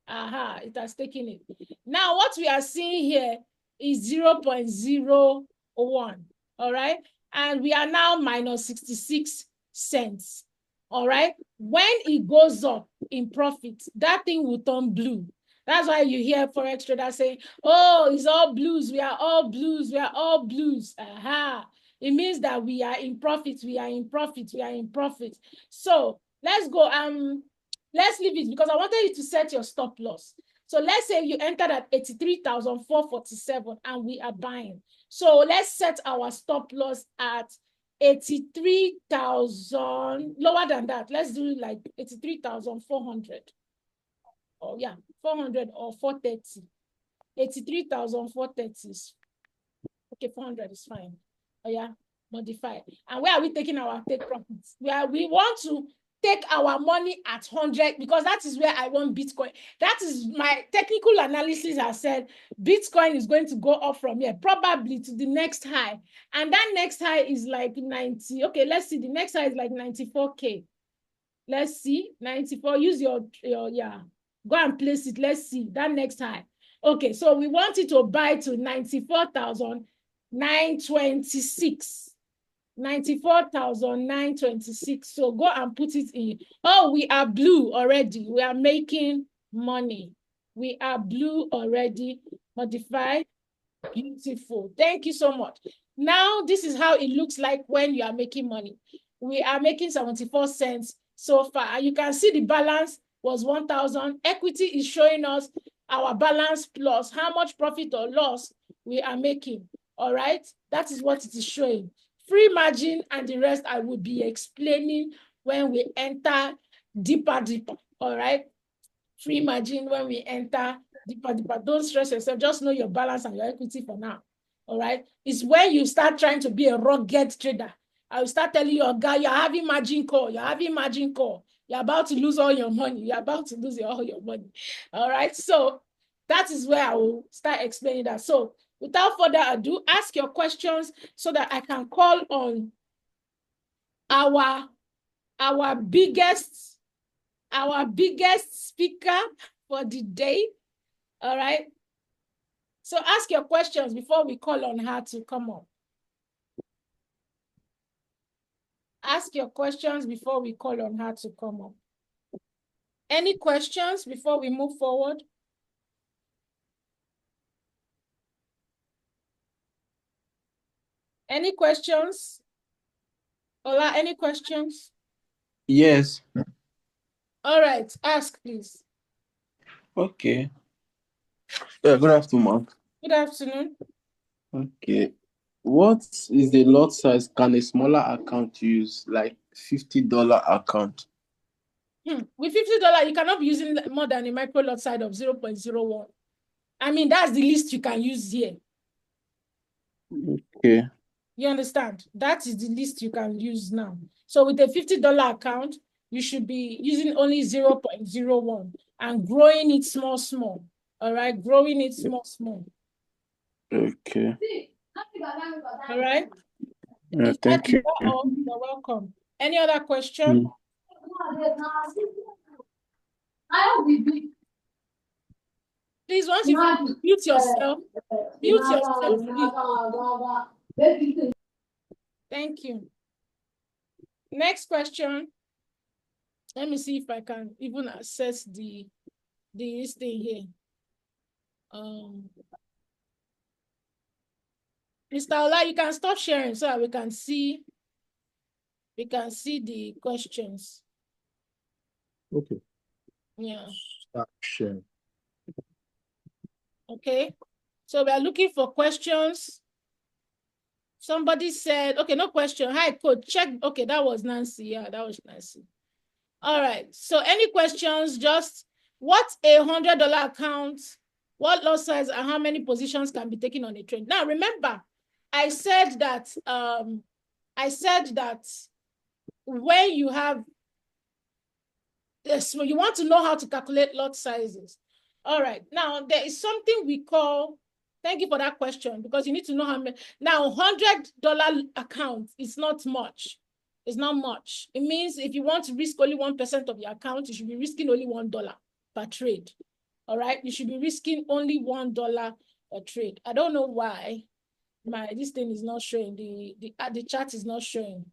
Aha, it has taken it. Now, what we are seeing here is 0.01. All right. And we are now minus 66 cents. All right. When it goes up in profit, that thing will turn blue. That's why you hear forex traders saying, oh, it's all blues. We are all blues. We are all blues. Aha. It means that we are in profit. We are in profit. We are in profit. So let's go. Let's leave it because I wanted you to set your stop loss. So let's say you entered at 83,447 and we are buying. So let's set our stop loss at 83,000, lower than that. Let's do like 83,400. Oh yeah, 400 or 430. 83,430. Okay, 400 is fine. Oh yeah, modify. And where are we taking our take profits? We want to take our money at 100 because that is where I want Bitcoin. That is my technical analysis. I said Bitcoin is going to go up from here, probably to the next high. And that next high is like 90. Okay, let's see. The next high is like 94K. Let's see. 94. Use your yeah. Go and place it. Let's see. That next high. Okay, so we want it to buy to 94,926. 94,926. So go and put it in. Oh, we are blue already. We are making money. We are blue already. Modify. Beautiful. Thank you so much. Now, this is how it looks like when you are making money. We are making 74 cents so far. And you can see the balance was 1,000. Equity is showing us our balance plus how much profit or loss we are making. All right. That is what it is showing. Free margin and the rest I will be explaining when we enter deeper. All right. Free margin when we enter deeper. Don't stress yourself. Just know your balance and your equity for now. All right. It's when you start trying to be a rugged trader. I will start telling you, guy, you're having margin call. You're having margin call. You're about to lose all your money. You're about to lose all your money. All right. So that is where I will start explaining that. So without further ado, ask your questions so that I can call on our biggest speaker for the day. All right. So ask your questions before we call on her to come up. Ask your questions before we call on her to come up. Any questions before we move forward? Any questions? Ola, any questions? Yes. All right, ask please. Okay. Yeah, good afternoon. Good afternoon. Okay. What is the lot size can a smaller account use, like $50 account? With $50, you cannot be using more than a micro lot size of 0.01. I mean, that's the least you can use here. Okay. You understand? That is the least you can use now. So with a $50 account, you should be using only 0.01 and growing it small. All right? Growing it small. Okay. All right? Yeah, thank you. All? You're welcome. Any other question? Please, once you mute yourself, please. Thank you. Next question. Let me see if I can even access this thing here. Mr. Ola, you can stop sharing so that we can see the questions. Okay. Yeah. Start sharing. Okay. So we are looking for questions. Somebody said, okay, no question. Hi, coach. Check. Okay, that was Nancy. Yeah, that was Nancy. All right. So any questions? Just what's a $100 account? What lot size and how many positions can be taken on a trade? Now, remember, I said that when you have this, you want to know how to calculate lot sizes. All right. Now, there is something we call, thank you for that question, because you need to know how many. Now, $100 account is not much. It's not much. It means if you want to risk only 1% of your account, you should be risking only $1 per trade. All right. You should be risking only $1 a trade. I don't know why this thing is not showing. The chart is not showing.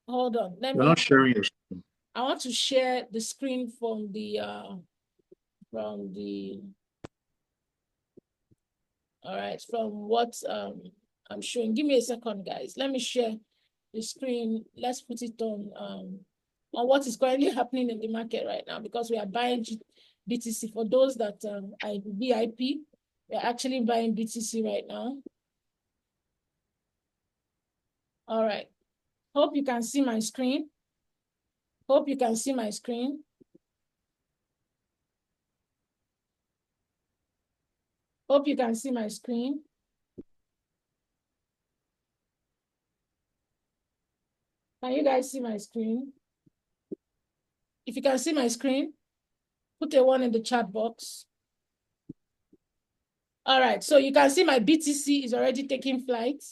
Hold on. You're not sharing your screen. I want to share the screen from all right, from what I'm showing. Give me a second, guys. Let me share the screen. Let's put it on what is currently happening in the market right now, because we are buying BTC. For those that are VIP, we are actually buying BTC right now. All right. Hope you can see my screen. Hope you can see my screen. Hope you can see my screen. Can you guys see my screen? If you can see my screen, put a 1 in the chat box. All right, so you can see my BTC is already taking flight.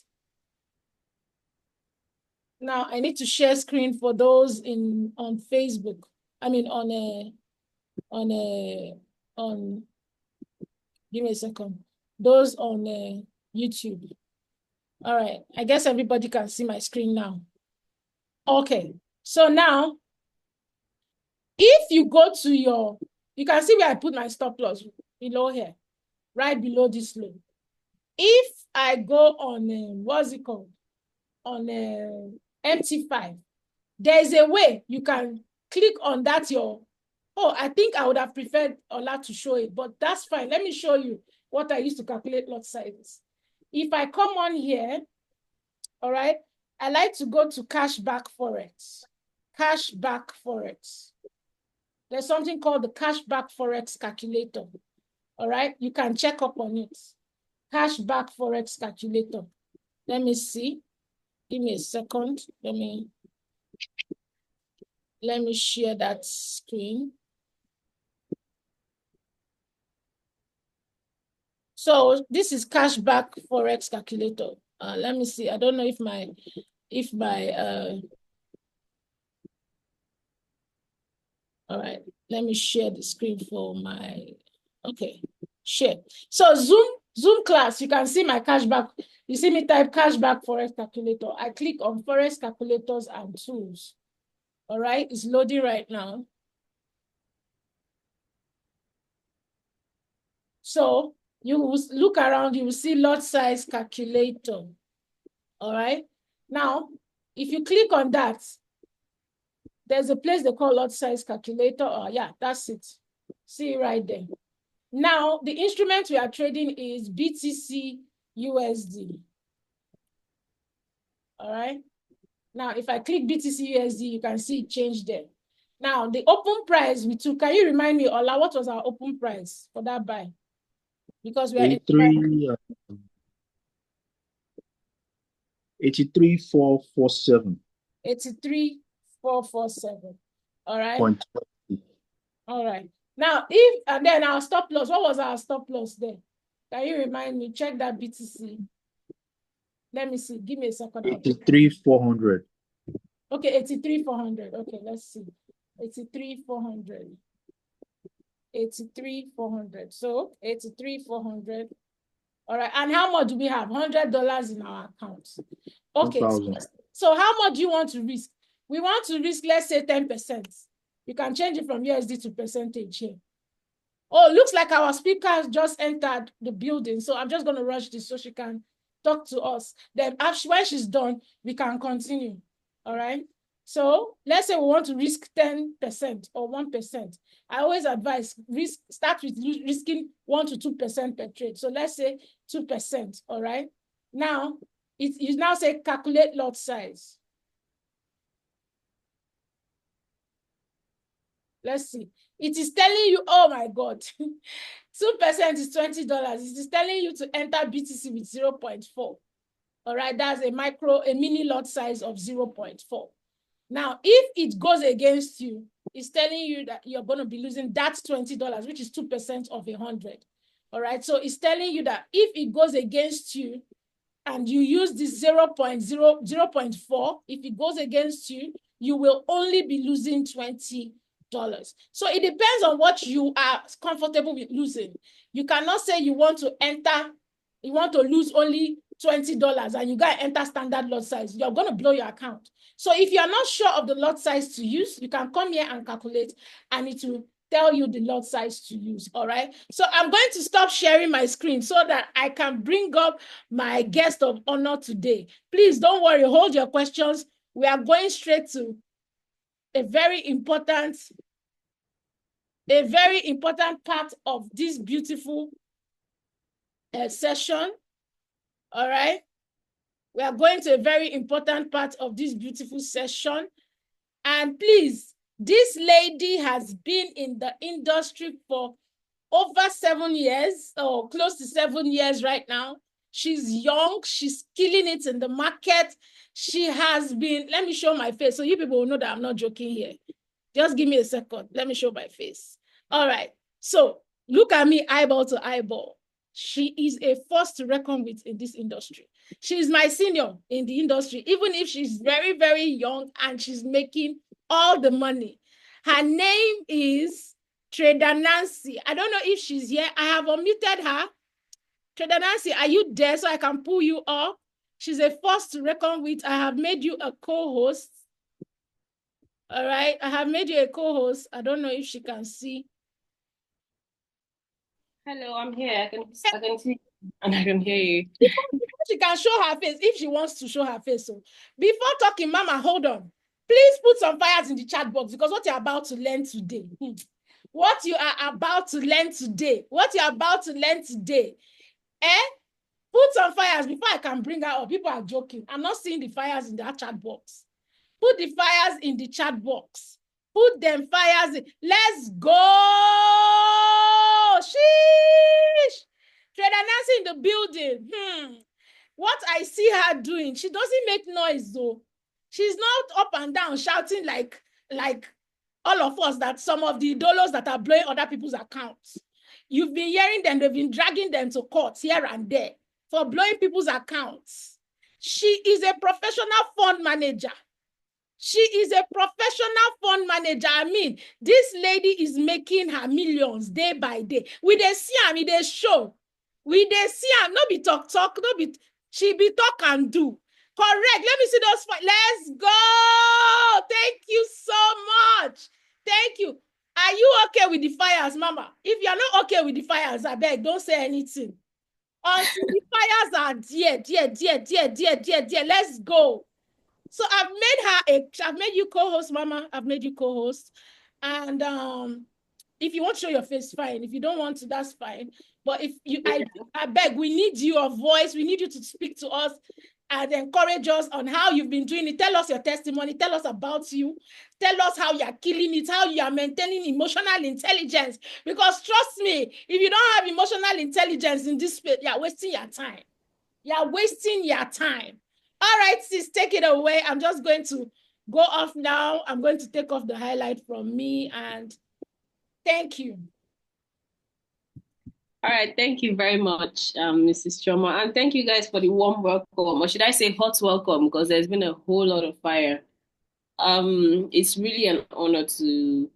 Now I need to share screen for those on Facebook. I mean on give me a second. Those on YouTube. All right. I guess everybody can see my screen now. Okay. So now, if you go to you can see where I put my stop loss below here, right below this low. If I go on, what's it called? On MT5, there's a way you can click on that I think I would have preferred Ola to show it, but that's fine. Let me show you what I used to calculate lot sizes. If I come on here, all right, I like to go to cashback forex. Cashback forex. There's something called the cashback forex calculator. All right, you can check up on it. Cashback forex calculator. Let me see. Give me a second. Let me share that screen. So this is cashback forex calculator. Let me see. I don't know if my all right, let me share the screen for my, okay, share. So Zoom class, you can see my cashback. You see me type cashback forex calculator. I click on forex calculators and tools. All right, it's loading right now. So you will look around, you will see lot size calculator. All right. Now, if you click on that, there's a place they call lot size calculator. Oh, yeah, that's it. See it right there. Now, the instrument we are trading is BTC USD. All right. Now, if I click BTC USD, you can see it change there. Now, the open price we took, can you remind me, Ola, what was our open price for that buy? Because we are 83,447. 83,447. All right. All right. Now, and then our stop loss, what was our stop loss there? Can you remind me? Check that BTC. Let me see. Give me a second. 83,400. Okay, 83,400. Okay, let's see. 83,400. 83,400. So 83,400. All right. And how much do we have? $100 in our account. Okay. So how much do you want to risk? We want to risk, let's say 10%. You can change it from USD to percentage here. Oh, looks like our speaker just entered the building. So I'm just going to rush this so she can talk to us. Then after, when she's done, we can continue. All right. So let's say we want to risk 10% or 1%. I always advise start with risking 1 to 2% per trade. So let's say 2%. All right. Now, you now say calculate lot size. Let's see. It is telling you, oh my God, 2% is $20. It is telling you to enter BTC with 0.4. All right, that's a mini lot size of 0.4. Now, if it goes against you, it's telling you that you're going to be losing that $20, which is 2% of 100. All right, so it's telling you that if it goes against you and you use this 0.4, if it goes against you, you will only be losing $20. So it depends on what you are comfortable with losing. You cannot say you want to lose only $20 and you got to enter standard lot size. You're going to blow your account. So if you're not sure of the lot size to use, you can come here and calculate and it will tell you the lot size to use. All right. So I'm going to stop sharing my screen so that I can bring up my guest of honor today. Please don't worry. Hold your questions. We are going straight to a very important part of this beautiful session. All right. We are going to a very important part of this beautiful session. And please, this lady has been in the industry for over 7 years, or close to 7 years right now. She's young. She's killing it in the market. She has been, let me show my face so you people will know that I'm not joking here. Just give me a second. Let me show my face. All right. So look at me eyeball to eyeball. She is a force to reckon with in this industry. She's my senior in the industry, even if she's very, very young and she's making all the money. Her name is Trader Nancy. I don't know if she's here. I have unmuted her. Trader Nancy, are you there so I can pull you up? She's a force to reckon with. I have made you a co-host. All right, I have made you a co-host. I don't know if she can see. Hello, I'm here. I can see and I can hear you. She can show her face if she wants to show her face. So before talking, Mama, hold on. Please put some fires in the chat box because what you're about to learn today, what you are about to learn today, put some fires before I can bring her up. People are joking. I'm not seeing the fires in that chat box. Put the fires in the chat box. Put them fires in. Let's go. Sheesh. Trader Nancy in the building. What I see her doing, she doesn't make noise though. She's not up and down shouting like all of us, that some of the dollars that are blowing other people's accounts. You've been hearing them, they've been dragging them to court here and there for blowing people's accounts. She is a professional fund manager. She is a professional fund manager. I mean, this lady is making her millions day by day. We dey see am, we dey show. We dey see am, no be talk, no be, she be talk and do. Correct. Let me see those five. Let's go. Thank you so much. Thank you. Are you okay with the fires, Mama? If you're not okay with the fires, I beg, don't say anything. Until the fires are dear. Let's go. So I've made you co-host, Mama. I've made you co-host. And if you want to show your face, fine. If you don't want to, that's fine. But if you, I beg, we need your voice. We need you to speak to us and encourage us on how you've been doing it. Tell us your testimony. Tell us about you. Tell us how you're killing it, how you are maintaining emotional intelligence. Because trust me, if you don't have emotional intelligence in this space, you're wasting your time. You're wasting your time. All right, sis, take it away. I'm just going to go off now. I'm going to take off the highlight from me and thank you. All right, thank you very much, Mrs. Choma, and thank you guys for the warm welcome, or should I say hot welcome, because there's been a whole lot of fire. It's really an honor to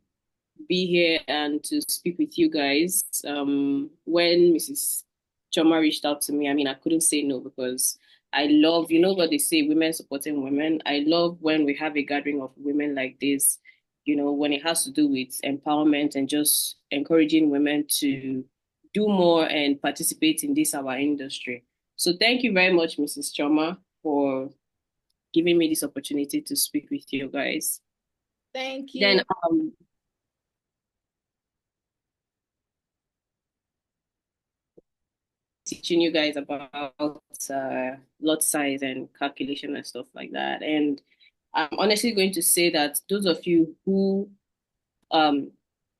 be here and to speak with you guys. When Mrs. Choma reached out to me, I mean, I couldn't say no because I love, you know what they say, women supporting women. I love when we have a gathering of women like this, you know, when it has to do with empowerment and just encouraging women to do more and participate in this, our industry. So thank you very much, Mrs. Choma, for giving me this opportunity to speak with you guys. Thank you. Then, teaching you guys about lot size and calculation and stuff like that. And I'm honestly going to say that those of you who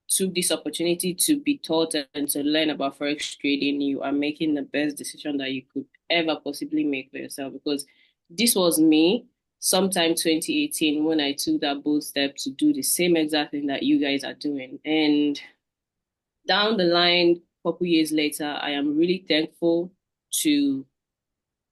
took this opportunity to be taught and to learn about forex trading, you are making the best decision that you could ever possibly make for yourself, because this was me sometime 2018 when I took that bold step to do the same exact thing that you guys are doing. And down the line, a couple years later, I am really thankful to,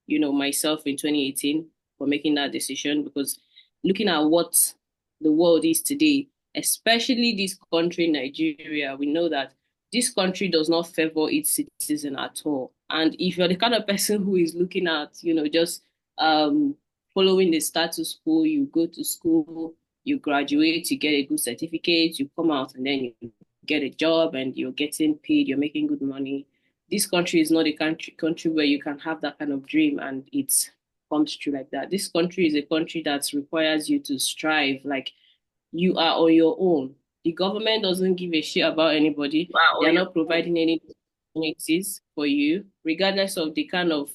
you know, myself in 2018 for making that decision, because looking at what the world is today, especially this country, Nigeria, we know that this country does not favor its citizen at all. And if you're the kind of person who is looking at, you know, just following the status quo, you go to school, you graduate, you get a good certificate, you come out and then you get a job and you're getting paid, you're making good money. This country is not a country where you can have that kind of dream and it comes true like that. This country is a country that requires you to strive, like you are on your own. The government doesn't give a shit about anybody. Wow, they're not providing any opportunities for you, regardless of the kind of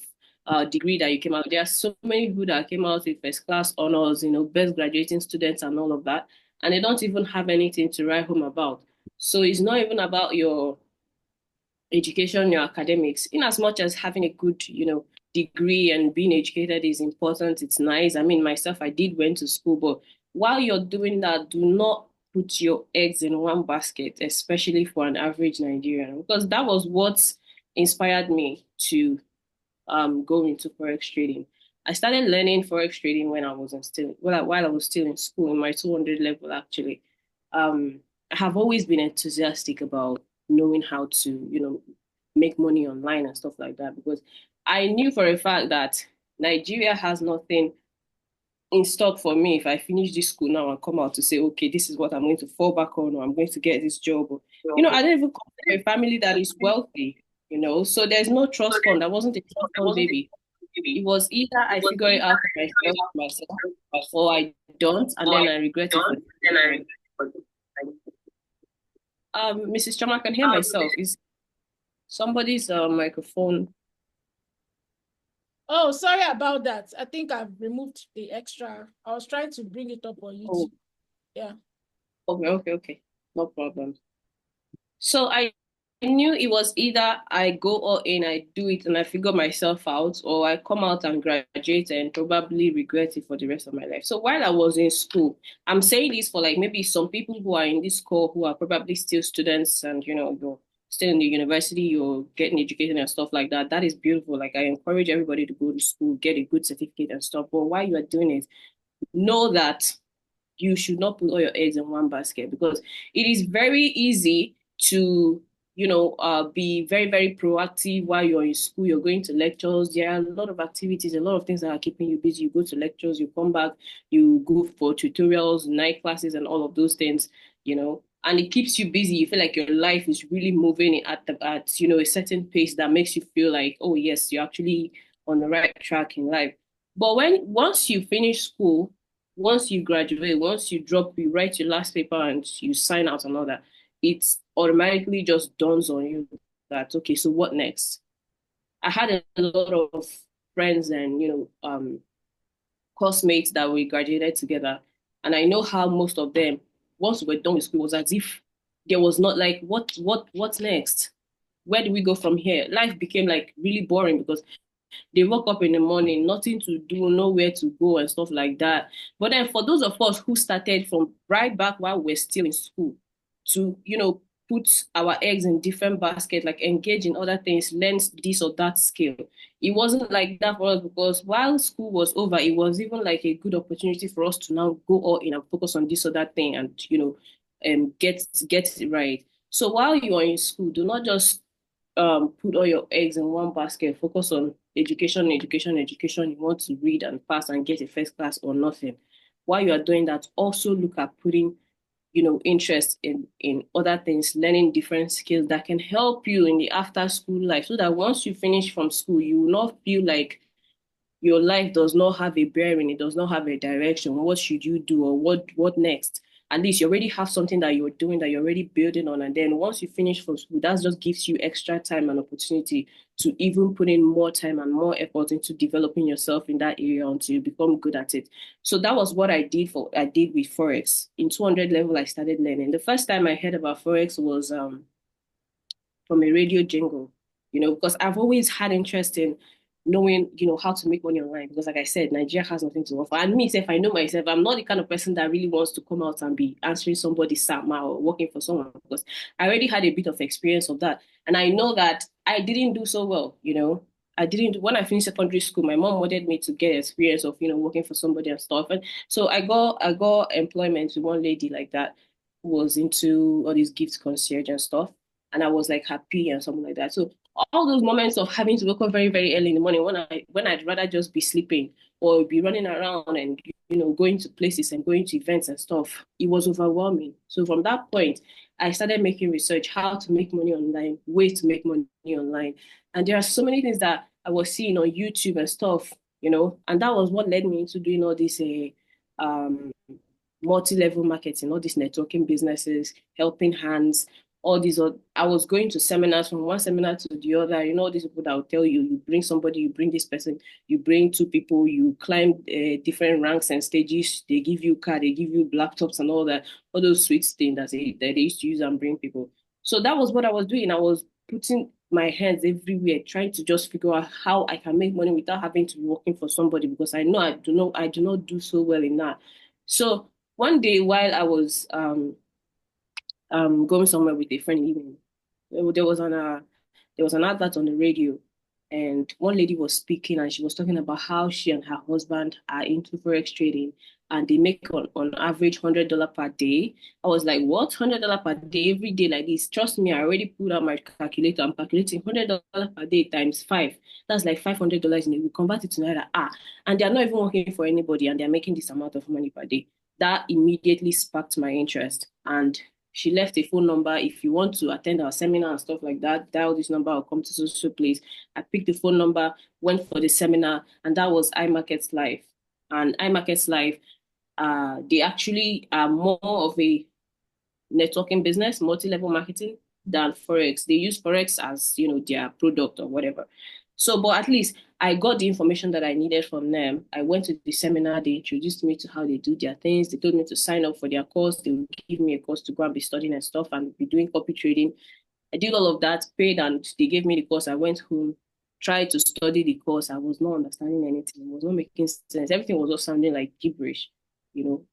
degree that you came out. There are so many people that came out with first class honors, you know, best graduating students and all of that, and they don't even have anything to write home about. So it's not even about your education, your academics, in as much as having a good, you know, degree and being educated is important. It's nice. I mean, myself, I did went to school, but while you're doing that, do not put your eggs in one basket, especially for an average Nigerian, because that was what inspired me to go into forex trading. I started learning forex trading when I was while I was still in school in my 200 level actually. I have always been enthusiastic about knowing how to, make money online and stuff like that because I knew for a fact that Nigeria has nothing in stock for me if I finish this school now and come out to say, okay, this is what I'm going to fall back on, or I'm going to get this job. Or, I don't even come from a family that is wealthy, so there's no trust fund. I wasn't a trust fund baby. It was either I figure it out for myself, or I don't, and then I regret it for Mrs. Choma, I can hear myself. Is somebody's microphone? Oh, sorry about that. I think I've removed the extra. I was trying to bring it up on YouTube. Oh. Yeah. Okay. No problem. So I knew it was either I go all in, I do it, and I figure myself out, or I come out and graduate and probably regret it for the rest of my life. So while I was in school, I'm saying this for like maybe some people who are in this call who are probably still students and you're still in the university, you're getting education and stuff like that. That is beautiful. Like I encourage everybody to go to school, get a good certificate and stuff. But while you are doing it, know that you should not put all your eggs in one basket because it is very easy to be very, very proactive while you're in school. You're going to lectures. There are a lot of activities, a lot of things that are keeping you busy. You go to lectures, you come back, you go for tutorials, night classes, and all of those things, and it keeps you busy. You feel like your life is really moving at a certain pace that makes you feel like, oh yes, you're actually on the right track in life. But once you finish school, once you graduate, once you write your last paper and you sign out and all that, it automatically just dawns on you that, okay, so what next? I had a lot of friends and, classmates that we graduated together. And I know how most of them, once we were done with school, was as if there was not like, what's next? Where do we go from here? Life became like really boring because they woke up in the morning, nothing to do, nowhere to go, and stuff like that. But then for those of us who started from right back while we're still in school to, put our eggs in different baskets, like engage in other things, learn this or that skill. It wasn't like that for us because while school was over, it was even like a good opportunity for us to now go all in and focus on this or that thing and, get it right. So while you are in school, do not just put all your eggs in one basket, focus on education. You want to read and pass and get a first class or nothing. While you are doing that, also look at putting, interest in other things, learning different skills that can help you in the after school life so that once you finish from school, you will not feel like your life does not have a bearing, it does not have a direction. What should you do or what next? At least you already have something that you're doing that you're already building on. And then once you finish from school, that just gives you extra time and opportunity to even put in more time and more effort into developing yourself in that area until you become good at it. So that was what I did with Forex. In 200 level, I started learning. The first time I heard about Forex was from a radio jingle, because I've always had interest in knowing, how to make money online. Because like I said, Nigeria has nothing to offer. And me, if I know myself, I'm not the kind of person that really wants to come out and be answering somebody's SAMA or working for someone because I already had a bit of experience of that. And I know that I didn't do so well, I didn't when I finished secondary school, my mom wanted me to get experience of, working for somebody and stuff. And so I got employment with one lady like that who was into all these gift concierge and stuff. And I was like happy and something like that. So all those moments of having to wake up very, very early in the morning when I'd rather just be sleeping or be running around and going to places and going to events and stuff, it was overwhelming. So from that point, I started making research how to make money online, ways to make money online. And there are so many things that I was seeing on YouTube and stuff, and that was what led me into doing all this um multi-level marketing, all these networking businesses, helping hands, all these. I was going to seminars from one seminar to the other. All these people that will tell you, you bring somebody, you bring this person, you bring two people, you climb different ranks and stages. They give you card, they give you laptops and all that, all those sweet things that they used to use and bring people. So that was what I was doing. I was putting my hands everywhere, trying to just figure out how I can make money without having to be working for somebody because I know I do not do so well in that. So one day while I was going somewhere with a friend even, there was there was an advert on the radio, and one lady was speaking, and she was talking about how she and her husband are into forex trading, and they make on average $100 per day. I was like, what? $100 per day every day like this? Trust me, I already pulled out my calculator. I'm calculating $100 per day times 5. That's like $500 in a week. Convert it to naira. And they're not even working for anybody, and they're making this amount of money per day. That immediately sparked my interest, and she left a phone number. If you want to attend our seminar and stuff like that, dial this number or come to social place. I picked the phone number, went for the seminar, and that was iMarkets Live. And iMarkets Live, they actually are more of a networking business, multi-level marketing than Forex. They use Forex as, their product or whatever. So, but at least I got the information that I needed from them. I went to the seminar. They introduced me to how they do their things. They told me to sign up for their course. They would give me a course to go and be studying and stuff and be doing copy trading. I did all of that, paid, and they gave me the course. I went home, tried to study the course. I was not understanding anything. It was not making sense. Everything was just sounding like gibberish.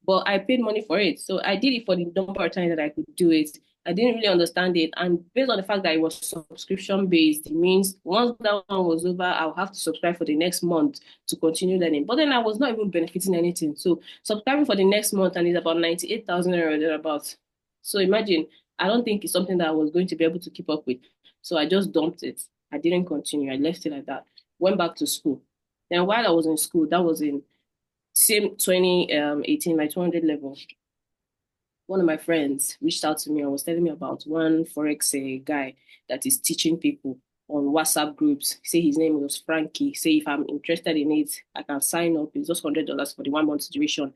But I paid money for it. So I did it for the number of times that I could do it. I didn't really understand it. And based on the fact that it was subscription based, it means once that one was over, I'll have to subscribe for the next month to continue learning. But then I was not even benefiting anything. So subscribing for the next month, and it's about 98,000 or thereabouts. So imagine, I don't think it's something that I was going to be able to keep up with. So I just dumped it. I didn't continue. I left it like that. Went back to school. Then while I was in school, that was in same 2018, my 200 level, one of my friends reached out to me and was telling me about one Forex guy that is teaching people on WhatsApp groups. Say his name was Frankie. Say if I'm interested in it, I can sign up. It's just $100 for the 1 month duration.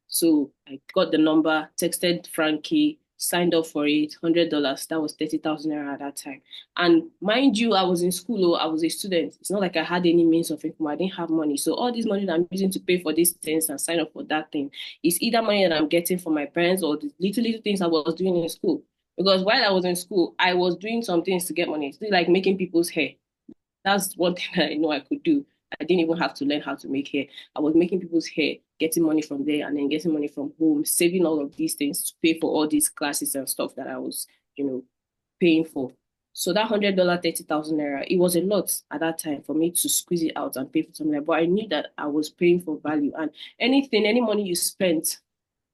So I got the number, texted Frankie, signed up for it, $100. That was 30,000 naira at that time. And mind you, I was in school, I was a student. It's not like I had any means of income. I didn't have money. So all this money that I'm using to pay for these things and sign up for that thing is either money that I'm getting from my parents or the little things I was doing in school. Because while I was in school, I was doing some things to get money. It's like making people's hair. That's one thing that I know I could do. I didn't even have to learn how to make hair. I was making people's hair, getting money from there, and then getting money from home, saving all of these things to pay for all these classes and stuff that I was, paying for. So that $100, 30,000 naira, it was a lot at that time for me to squeeze it out and pay for something. But I knew that I was paying for value, and any money you spent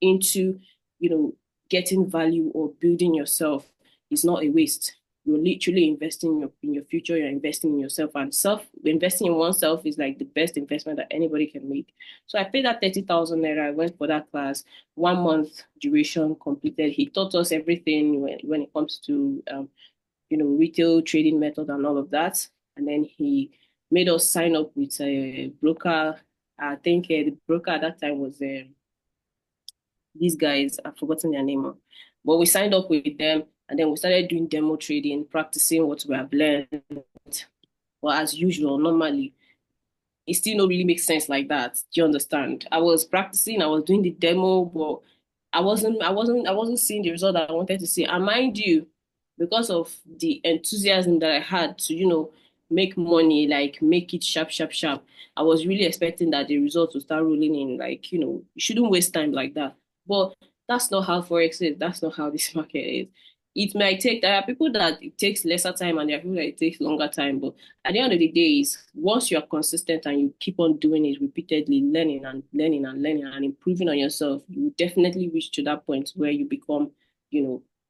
into, getting value or building yourself is not a waste. You're literally investing in your future. You're investing in yourself, and investing in oneself is like the best investment that anybody can make. So I paid that 30,000 naira. I went for that class, 1 month duration completed. He taught us everything when it comes to retail trading method and all of that. And then he made us sign up with a broker. I think the broker at that time was these guys. I've forgotten their name. But we signed up with them, and then we started doing demo trading, practicing what we have learned. Well, as usual, normally, it still don't really make sense like that. Do you understand? I was practicing, I was doing the demo, but I wasn't seeing the result that I wanted to see. And mind you, because of the enthusiasm that I had to, make money, like make it sharp, sharp, sharp, I was really expecting that the results would start rolling in. Like, you shouldn't waste time like that. But that's not how Forex is. That's not how this market is. It might take, there are people that it takes lesser time, and there are people that it takes longer time. But at the end of the day, is once you are consistent and you keep on doing it repeatedly, learning and learning and learning and improving on yourself, you definitely reach to that point where you become,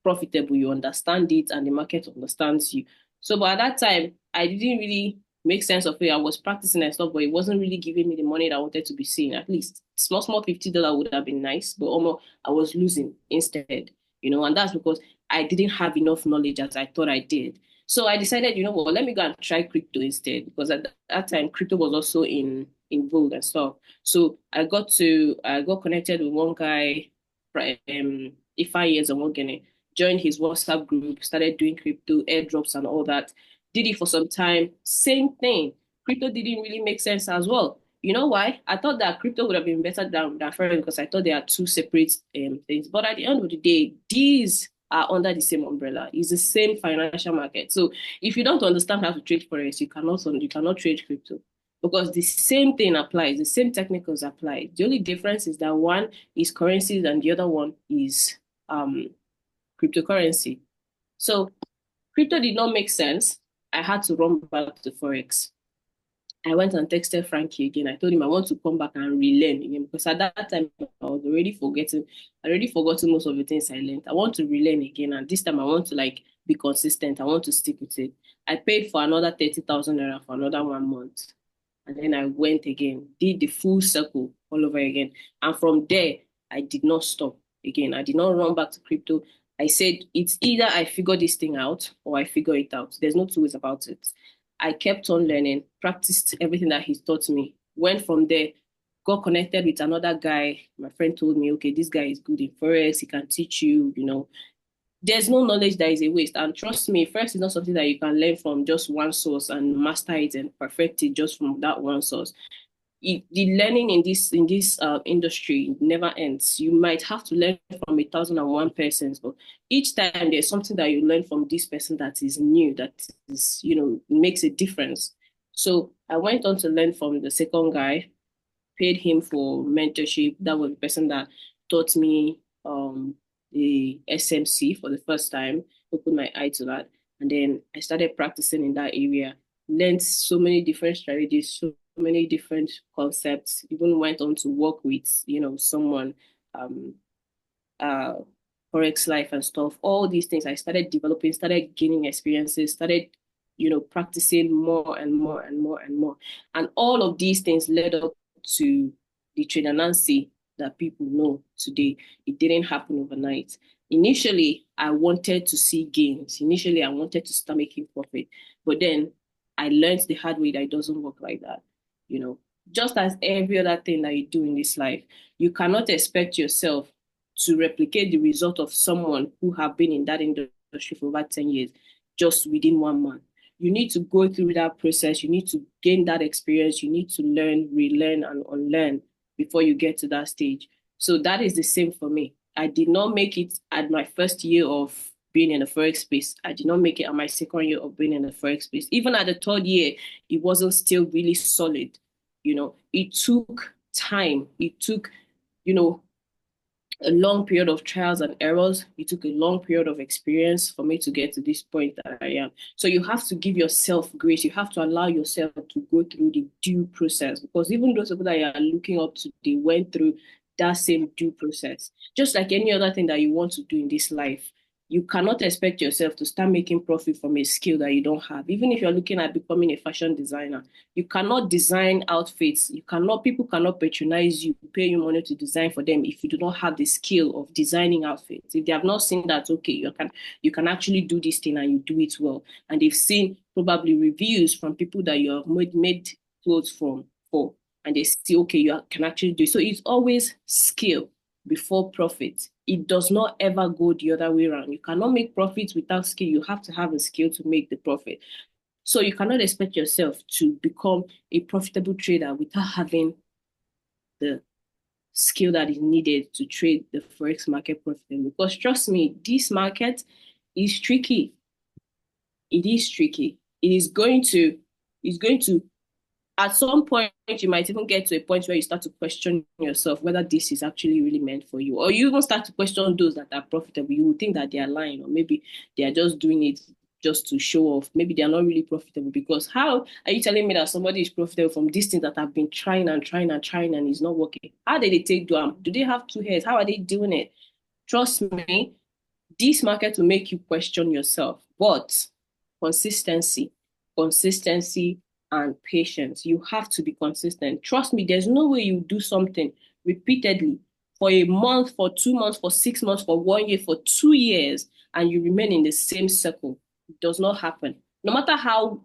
profitable. You understand it, and the market understands you. So, but at that time, I didn't really make sense of it. I was practicing and stuff, but it wasn't really giving me the money that I wanted to be seeing. At least small $50 would have been nice, but almost I was losing instead. And that's because I didn't have enough knowledge as I thought I did. So I decided, let me go and try crypto instead, because at that time crypto was also in vogue and stuff. So I got connected with one guy, 5 years ago, joined his WhatsApp group, started doing crypto airdrops and all that. Did it for some time. Same thing. Crypto didn't really make sense as well. You know why? I thought that crypto would have been better than Forex, because I thought they are two separate things. But at the end of the day, these are under the same umbrella. It's the same financial market. So if you don't understand how to trade Forex, you cannot trade crypto, because the same thing applies. The same technicals apply. The only difference is that one is currencies and the other one is cryptocurrency. So crypto did not make sense. I had to run back to forex. I went and texted Frankie again. I told him I want to come back and relearn again because at that time I was already forgetting. I already forgotten most of the things I learned. I want to relearn again, and this time I want to like be consistent. I want to stick with it. I paid for another 30,000 naira for another 1 month, and then I went again, did the full circle all over again, and from there I did not stop again. I did not run back to crypto. I said it's either I figure this thing out or I figure it out. There's no two ways about it. I kept on learning, practiced everything that he taught me, went from there, got connected with another guy. My friend told me, okay, this guy is good in forex. He can teach you, there's no knowledge that is a waste. And trust me, forex is not something that you can learn from just one source and master it and perfect it just from that one source. The learning in this industry never ends. You might have to learn from 1,001 persons, but each time there's something that you learn from this person that is new, that is, makes a difference. So I went on to learn from the second guy, paid him for mentorship. That was the person that taught me the SMC for the first time, opened my eye to that. And then I started practicing in that area, learned so many different strategies, so many different concepts, even went on to work with, someone, forex life and stuff. All these things I started developing, started gaining experiences, started, practicing more and more and more and more. And all of these things led up to the Trader Nancy that people know today. It didn't happen overnight. Initially, I wanted to see gains. Initially, I wanted to start making profit. But then I learned the hard way that it doesn't work like that. Just as every other thing that you do in this life, you cannot expect yourself to replicate the result of someone who have been in that industry for over 10 years just within 1 month. You need to go through that process. You need to gain that experience. You need to learn, relearn, and unlearn before you get to that stage. So that is the same for me. I did not make it at my first year of being in the forex space. I did not make it at my second year of being in the forex space. Even at the third year, it wasn't still really solid. It took time. It took, a long period of trials and errors. It took a long period of experience for me to get to this point that I am. So you have to give yourself grace. You have to allow yourself to go through the due process, because even those people that you are looking up to, they went through that same due process. Just like any other thing that you want to do in this life, you cannot expect yourself to start making profit from a skill that you don't have. Even if you're looking at becoming a fashion designer, you cannot design outfits. People cannot patronize you, pay you money to design for them if you do not have the skill of designing outfits. If they have not seen that, okay, you can actually do this thing and you do it well. And they've seen probably reviews from people that you have made clothes for, and they see, okay, you can actually do it. So it's always skill before profit. It does not ever go the other way around. You cannot make profits without skill. You have to have a skill to make the profit. So you cannot expect yourself to become a profitable trader without having the skill that is needed to trade the forex market profitably. Because trust me, this market is tricky. It is tricky. It's going to at some point, you might even get to a point where you start to question yourself whether this is actually really meant for you. Or you even start to question those that are profitable. You will think that they are lying, or maybe they are just doing it just to show off. Maybe they are not really profitable. Because how are you telling me that somebody is profitable from these things that have been trying and trying and trying and is not working? How did they take them? Do they have two heads? How are they doing it? Trust me, this market will make you question yourself. But consistency, and patience. You have to be consistent. Trust me, there's no way you do something repeatedly for a month, for 2 months, for 6 months, for 1 year, for 2 years, and you remain in the same circle. It does not happen. No matter how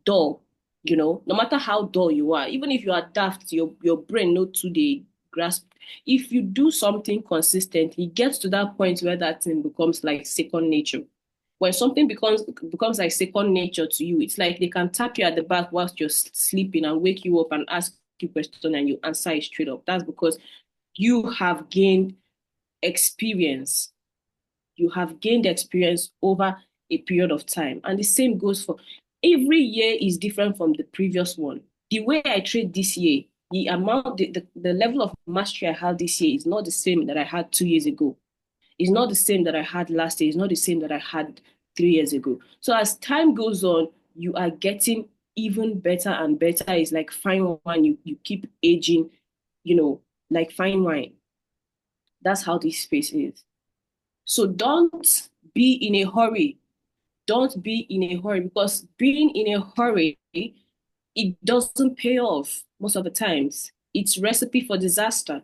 dull, no matter how dull you are, even if you are daft, your brain not today grasp. If you do something consistently, it gets to that point where that thing becomes like second nature. When something becomes like second nature to you, it's like they can tap you at the back whilst you're sleeping and wake you up and ask you a question and you answer it straight up. That's because you have gained experience. You have gained experience over a period of time. And the same goes for every year is different from the previous one. The way I trade this year, the level of mastery I have this year is not the same that I had 2 years ago. It's not the same that I had last year. It's not the same that I had 3 years ago. So as time goes on, you are getting even better and better. It's like fine wine, you keep aging, like fine wine. That's how this space is. So don't be in a hurry. Don't be in a hurry, because being in a hurry, it doesn't pay off most of the times. It's recipe for disaster.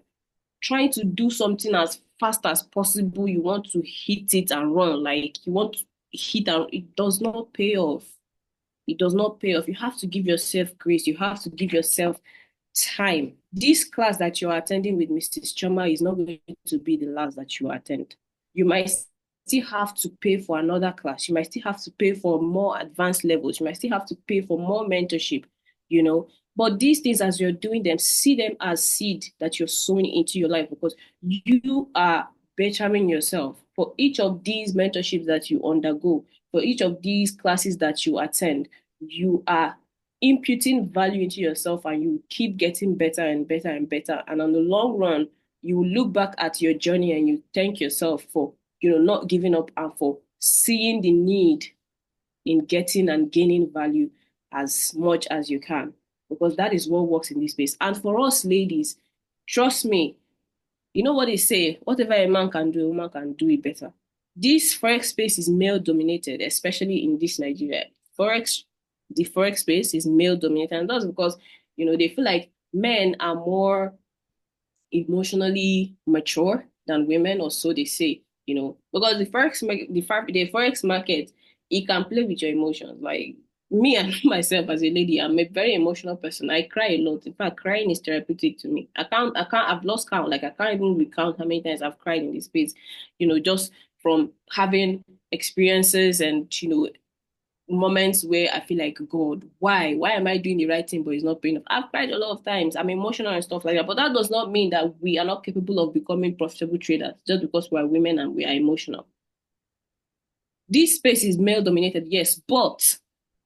Trying to do something as fast as possible, you want to hit it and run, like you want to hit, and it does not pay off. It does not pay off. You have to give yourself grace. You have to give yourself time. This class that you're attending with Mrs. Choma is not going to be the last that you attend. You might still have to pay for another class. You might still have to pay for more advanced levels. You might still have to pay for more mentorship, you know. But these things, as you're doing them, see them as seed that you're sowing into your life, because you are bettering yourself. For each of these mentorships that you undergo, for each of these classes that you attend, you are imputing value into yourself, and you keep getting better and better and better. And on the long run, you will look back at your journey and you thank yourself for, not giving up, and for seeing the need in getting and gaining value as much as you can, because that is what works in this space. And for us ladies, trust me, you know what they say, whatever a man can do, a woman can do it better. This forex space is male dominated, especially in this Nigeria. The forex space is male dominated, and that's because, they feel like men are more emotionally mature than women, or so they say, because the forex market, it can play with your emotions. Like me and myself as a lady, I'm a very emotional person. I cry a lot. In fact, crying is therapeutic to me. I've lost count. Like I can't even recount how many times I've cried in this space, just from having experiences and, moments where I feel like, God, why am I doing the right thing, but it's not paying off? I've cried a lot of times. I'm emotional and stuff like that. But that does not mean that we are not capable of becoming profitable traders just because we are women and we are emotional. This space is male dominated, yes, but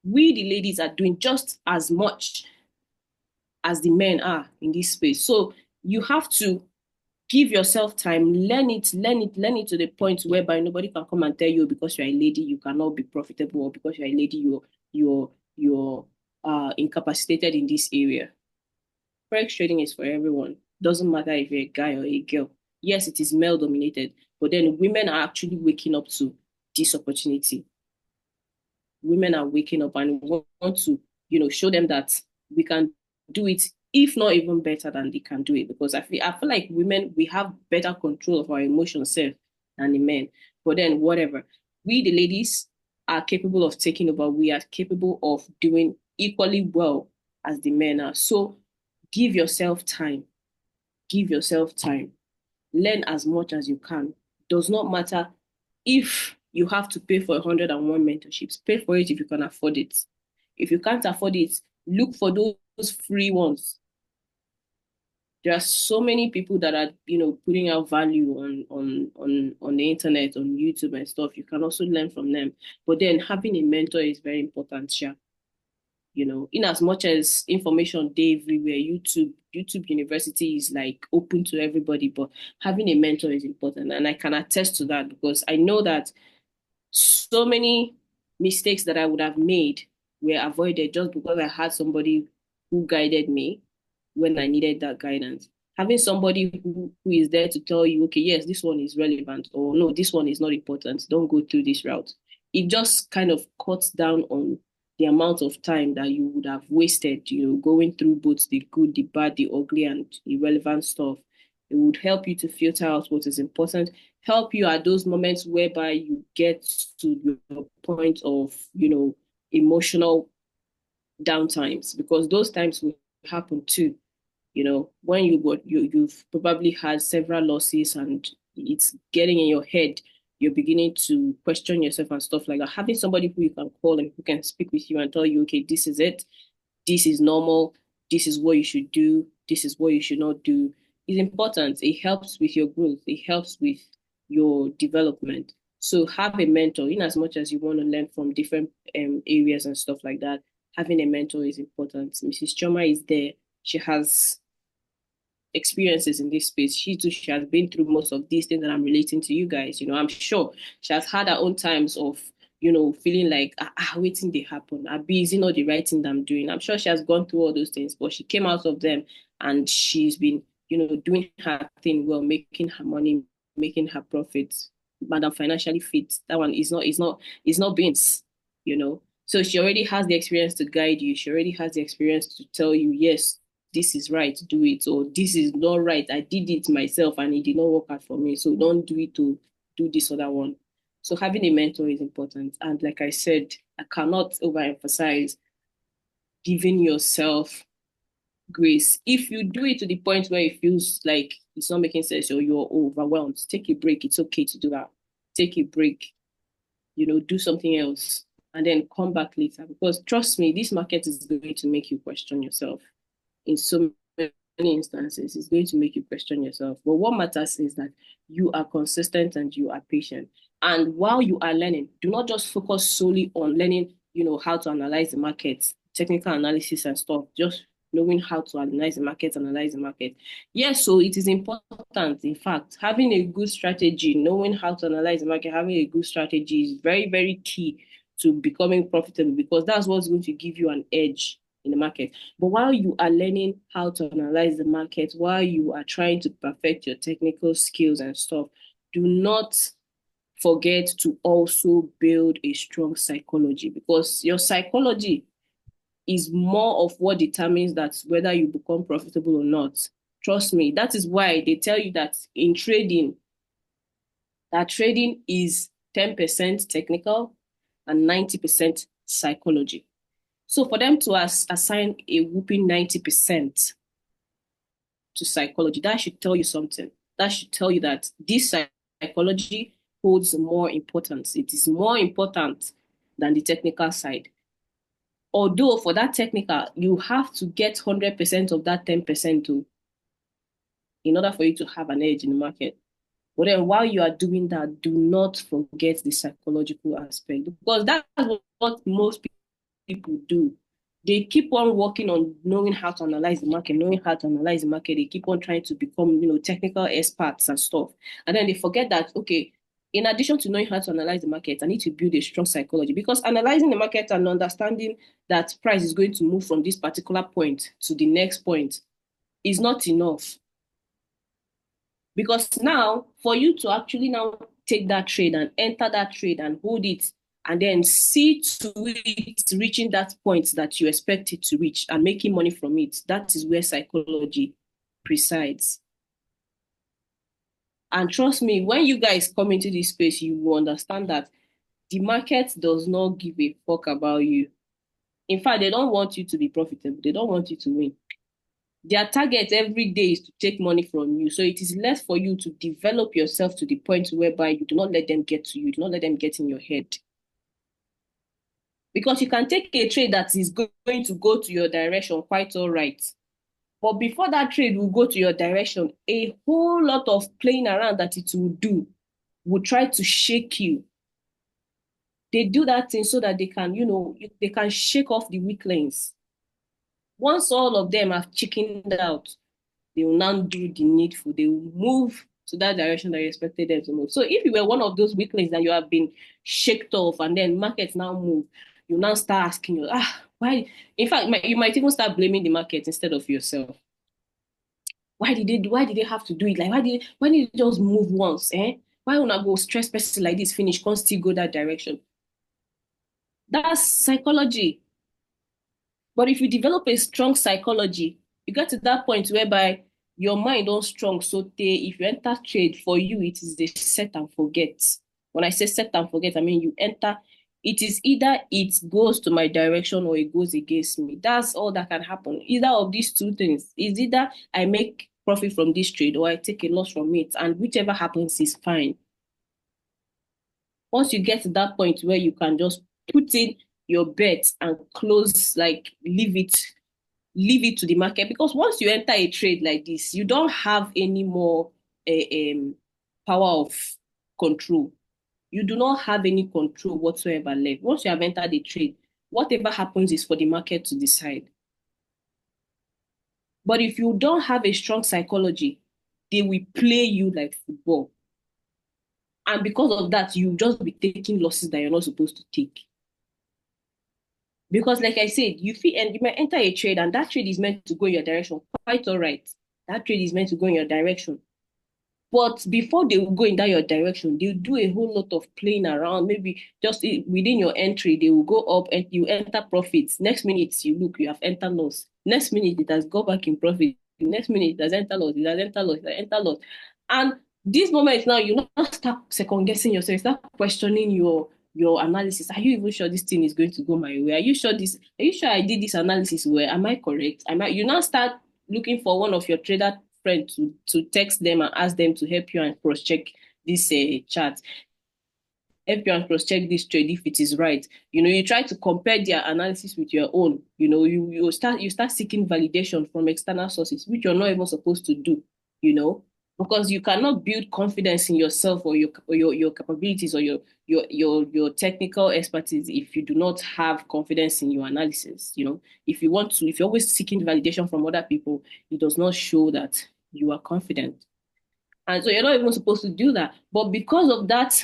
we, the ladies, are doing just as much as the men are in this space. So you have to give yourself time, learn it to the point whereby nobody can come and tell you, because you're a lady you cannot be profitable, or because you're a lady you're incapacitated in this area. Forex trading is for everyone. Doesn't matter if you're a guy or a girl. Yes, it is male dominated, but then women are actually waking up to this opportunity. Women are waking up and want to, show them that we can do it, if not even better than they can do it. Because I feel like women, we have better control of our emotions self than the men. But then whatever, we the ladies are capable of taking over. We are capable of doing equally well as the men are. So give yourself time. Give yourself time. Learn as much as you can. Does not matter if you have to pay for 101 mentorships. Pay for it if you can afford it. If you can't afford it, look for those free ones. There are so many people that are, putting out value on the internet, on YouTube and stuff. You can also learn from them. But then having a mentor is very important, yeah. In as much as information day everywhere, YouTube University is like open to everybody, but having a mentor is important. And I can attest to that, because I know that so many mistakes that I would have made were avoided just because I had somebody who guided me when I needed that guidance. Having somebody who is there to tell you, okay, yes, this one is relevant, or no, this one is not important, don't go through this route. It just kind of cuts down on the amount of time that you would have wasted, going through both the good, the bad, the ugly, and irrelevant stuff. It would help you to filter out what is important, help you at those moments whereby you get to your point of, emotional downtimes, because those times will happen too. When you've probably had several losses and it's getting in your head, you're beginning to question yourself and stuff like that. Having somebody who you can call and who can speak with you and tell you, okay, this is it, this is normal, this is what you should do, this is what you should not do, is important. It helps with your growth. It helps with your development. So have a mentor. In as much as you want to learn from different areas and stuff like that, having a mentor is important. Mrs. Choma is there. She has experiences in this space. She has been through most of these things that I'm relating to you guys. I'm sure she has had her own times of, feeling like, waiting they happen. Is it not the right thing that I'm doing? I'm sure she has gone through all those things, but she came out of them and she's been, doing her thing well, making her money, making her profits. Madam financially fit. That one is not beans, So she already has the experience to guide you. She already has the experience to tell you, yes, this is right, do it, or this is not right. I did it myself and it did not work out for me. So don't do it to do this other one. So having a mentor is important. And like I said, I cannot overemphasize giving yourself grace. If you do it to the point where it feels like it's not making sense or you're overwhelmed, take a break. It's okay to do that. Take a break, do something else and then come back later. Because trust me, this market is going to make you question yourself in so many instances. It's going to make you question yourself. But what matters is that you are consistent and you are patient. And while you are learning, do not just focus solely on learning, how to analyze the market, technical analysis and stuff. Just knowing how to analyze the market. Yes, so it is important. In fact, having a good strategy, knowing how to analyze the market, having a good strategy is very, very key to becoming profitable because that's what's going to give you an edge in the market. But while you are learning how to analyze the market, while you are trying to perfect your technical skills and stuff, do not forget to also build a strong psychology because your psychology is more of what determines that whether you become profitable or not. Trust me, that is why they tell you that in trading, that trading is 10% technical and 90% psychology. So for them to assign a whooping 90% to psychology, that should tell you something. That should tell you that this psychology holds more importance. It is more important than the technical side. Although for that technical, you have to get 100% of that 10% too, in order for you to have an edge in the market. But then while you are doing that, do not forget the psychological aspect because that's what most people do. They keep on working on knowing how to analyze the market, They keep on trying to become, technical experts and stuff. And then they forget that, okay, in addition to knowing how to analyze the market, I need to build a strong psychology because analyzing the market and understanding that price is going to move from this particular point to the next point is not enough. Because now, for you to actually now take that trade and enter that trade and hold it and then see to it reaching that point that you expect it to reach and making money from it, that is where psychology presides. And trust me, when you guys come into this space, you will understand that the market does not give a fuck about you. In fact, they don't want you to be profitable. They don't want you to win. Their target every day is to take money from you. So it is left for you to develop yourself to the point whereby you do not let them get to you. You do not let them get in your head. Because you can take a trade that is going to go to your direction quite all right. But before that trade will go to your direction, a whole lot of playing around that it will do will try to shake you. They do that thing so that they can, they can shake off the weaklings. Once all of them have chickened out, they will now do the needful. They will move to that direction that you expected them to move. So if you were one of those weaklings that you have been shaked off and then markets now move, you now start asking you, why? In fact, you might even start blaming the market instead of yourself. Why did they have to do it? Like, why did it just move once? Why would I go stress person like this, finish, can't still go that direction? That's psychology. But if you develop a strong psychology, you get to that point whereby your mind don't strong. So if you enter trade, for you, it is a set and forget. When I say set and forget, I mean you enter, it is either it goes to my direction or it goes against me. That's all that can happen. Either of these two things. Is either I make profit from this trade or I take a loss from it. And whichever happens is fine. Once you get to that point where you can just put in your bet and close, like leave it to the market. Because once you enter a trade like this, you don't have any more power of control. You do not have any control whatsoever left. Once you have entered the trade, whatever happens is for the market to decide. But if you don't have a strong psychology, they will play you like football. And because of that, you just be taking losses that you're not supposed to take. Because like I said, you feel and you might enter a trade and that trade is meant to go in your direction. Quite all right. That trade is meant to go in your direction. But before they will go in that your direction, they'll do a whole lot of playing around. Maybe just within your entry, they will go up and you enter profits. Next minute, you look, you have entered loss. Next minute, it has gone back in profit. Next minute, it has entered loss. It has entered loss. It has entered loss. And this moment now, you not start second guessing yourself. You start questioning your analysis. Are you even sure this thing is going to go my way? Are you sure I did this analysis well? Am I correct? You now start looking for one of your trader friend to text them and ask them to help you and cross-check this chart, help you and cross-check this trade if it is right. You try to compare their analysis with your own. You start seeking validation from external sources, which you're not even supposed to do, because you cannot build confidence in yourself or your capabilities or your technical expertise if you do not have confidence in your analysis. If you're always seeking validation from other people, it does not show that you are confident. And so you're not even supposed to do that. But because of that,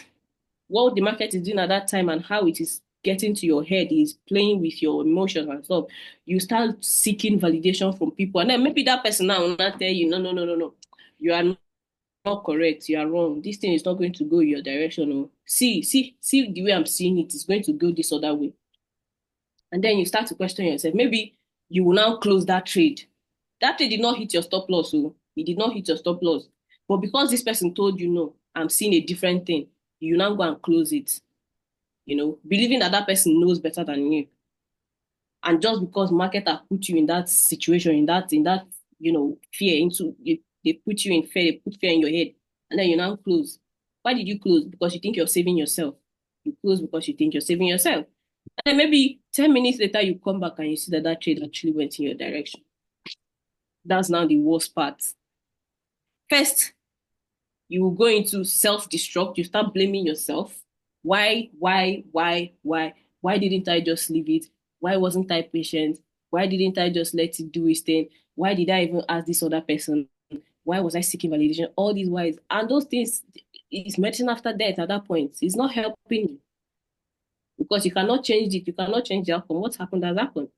what the market is doing at that time and how it is getting to your head is playing with your emotions and stuff, you start seeking validation from people. And then maybe that person now will not tell you, no, you are not correct, you are wrong. This thing is not going to go your direction. Or see the way I'm seeing it is going to go this other way. And then you start to question yourself. Maybe you will now close that trade. That trade did not hit your stop loss. So it did not hit your stop loss. But because this person told you, no, I'm seeing a different thing, you now go and close it, believing that person knows better than you. And just because market have put you in that situation, in that fear, they put you in fear, they put fear in your head, and then you now close. Why did you close? Because you think you're saving yourself. You close because you think you're saving yourself. And then maybe 10 minutes later, you come back and you see that trade actually went in your direction. That's now the worst part. First, you will go into self-destruct. You start blaming yourself. Why didn't I just leave it? Why wasn't I patient? Why didn't I just let it do its thing? Why did I even ask this other person? Why was I seeking validation? All these whys. And those things is medicine after death at that point. It's not helping you. Because you cannot change it. You cannot change the outcome. What happened has happened.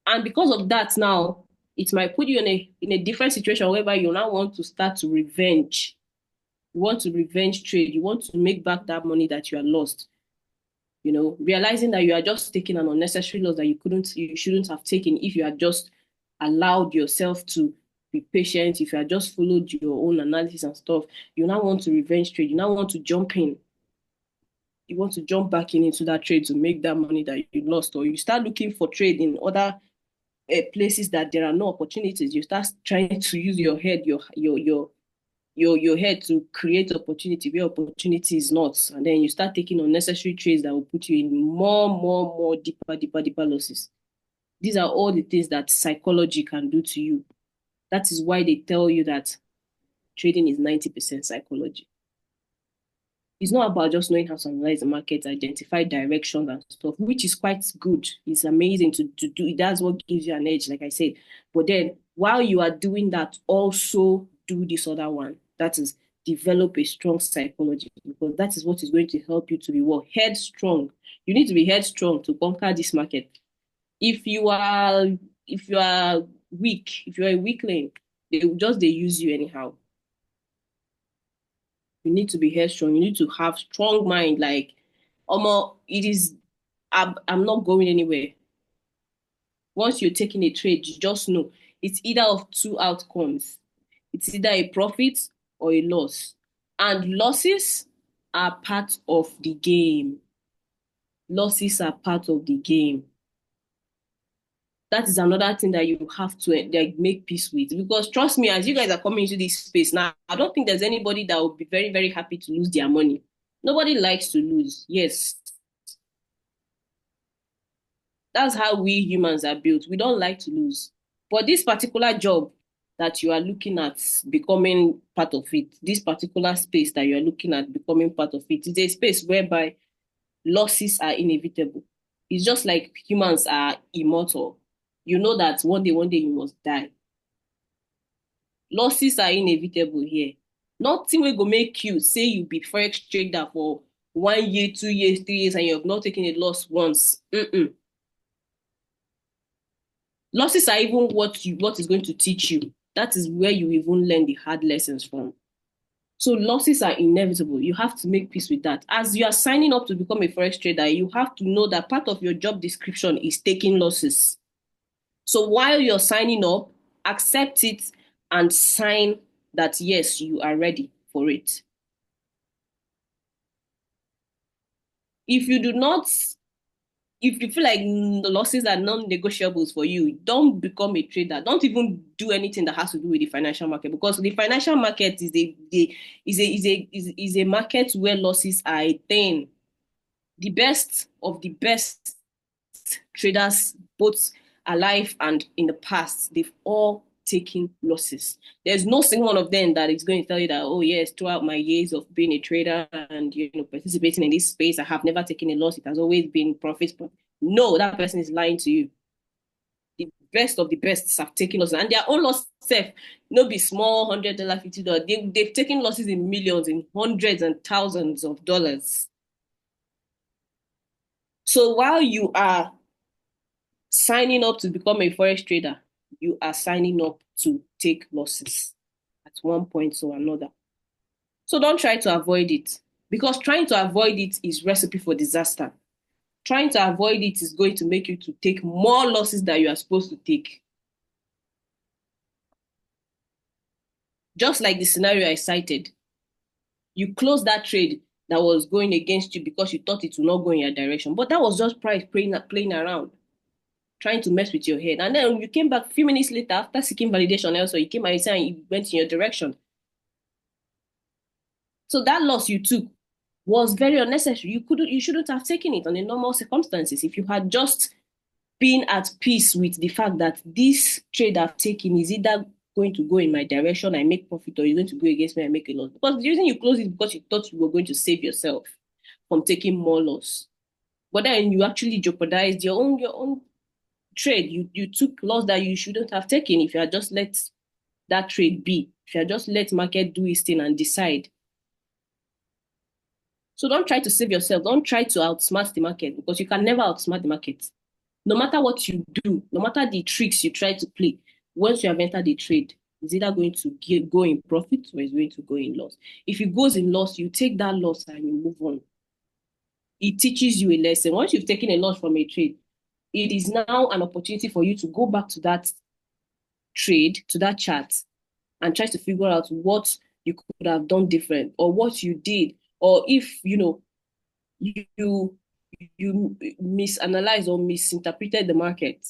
And because of that now, it might put you in a different situation whereby you now want to start to revenge. You want to revenge trade. You want to make back that money that you had lost. Realizing that you are just taking an unnecessary loss that you shouldn't have taken if you had just allowed yourself to be patient, if you had just followed your own analysis and stuff. You now want to revenge trade. You now want to jump in. You want to jump back into that trade to make that money that you lost, or you start looking for trade in other places that there are no opportunities. You start trying to use your head, your head to create opportunity where opportunity is not, and then you start taking unnecessary trades that will put you in more deeper losses. These are all the things that psychology can do to you. That is why they tell you that trading is 90% psychology. It's not about just knowing how to analyze the market, identify directions and stuff, which is quite good. It's amazing to do. That's what gives you an edge, like I said. But then while you are doing that, also do this other one. That is, develop a strong psychology, because that is what is going to help you to be headstrong. You need to be headstrong to conquer this market. If you are weak, if you're a weakling, they use you anyhow. You need to be headstrong. You need to have strong mind. Like, I'm not going anywhere. Once you're taking a trade, you just know it's either of two outcomes. It's either a profit or a loss. And losses are part of the game. Losses are part of the game. That is another thing that you have to make peace with. Because trust me, as you guys are coming into this space now, I don't think there's anybody that will be very, very happy to lose their money. Nobody likes to lose. Yes. That's how we humans are built. We don't like to lose. But this particular job that you are looking at becoming part of it, this particular space that you are looking at becoming part of it, is a space whereby losses are inevitable. It's just like humans are immortal. You know that one day you must die. Losses are inevitable here. Nothing will go make you say you be forex trader for 1 year, 2 years, 3 years, and you have not taken a loss once. Losses are even what is going to teach you. That is where you even learn the hard lessons from. So losses are inevitable. You have to make peace with that. As you are signing up to become a forex trader, you have to know that part of your job description is taking losses. So while you're signing up, accept it and sign that yes, you are ready for it. If you do not, if you feel like the losses are non-negotiables for you, don't become a trader. Don't even do anything that has to do with the financial market, because the financial market is a market where losses are a thing. The best of the best traders, both alive and in the past, they've all taken losses. There's no single one of them that is going to tell you that, oh yes, throughout my years of being a trader and participating in this space, I have never taken a loss. It has always been profits. No, that person is lying to you. The best of the best have taken losses, and their own loss self no be small, $100, $50. They've taken losses in millions, in hundreds and thousands of dollars. So while you are signing up to become a forex trader, you are signing up to take losses at one point or another. So don't try to avoid it, because trying to avoid it is recipe for disaster. Trying to avoid it is going to make you to take more losses than you are supposed to take. Just like the scenario I cited, you closed that trade that was going against you because you thought it would not go in your direction, but that was just price playing around, trying to mess with your head. And then you came back a few minutes later after seeking validation elsewhere, you came and you went in your direction. So that loss you took was very unnecessary. You shouldn't have taken it under normal circumstances. If you had just been at peace with the fact that this trade I've taken is either going to go in my direction, I make profit, or you're going to go against me, I make a loss. Because the reason you closed it because you thought you were going to save yourself from taking more loss. But then you actually jeopardized your own trade. You took loss that you shouldn't have taken if you had just let that trade be. If you had just let market do its thing and decide. So don't try to save yourself. Don't try to outsmart the market, because you can never outsmart the market. No matter what you do, no matter the tricks you try to play, once you have entered the trade, it's either going to go in profit or it's going to go in loss. If it goes in loss, you take that loss and you move on. It teaches you a lesson. Once you've taken a loss from a trade, it is now an opportunity for you to go back to that trade, to that chart, and try to figure out what you could have done different, or what you did, or if you misanalyzed or misinterpreted the market,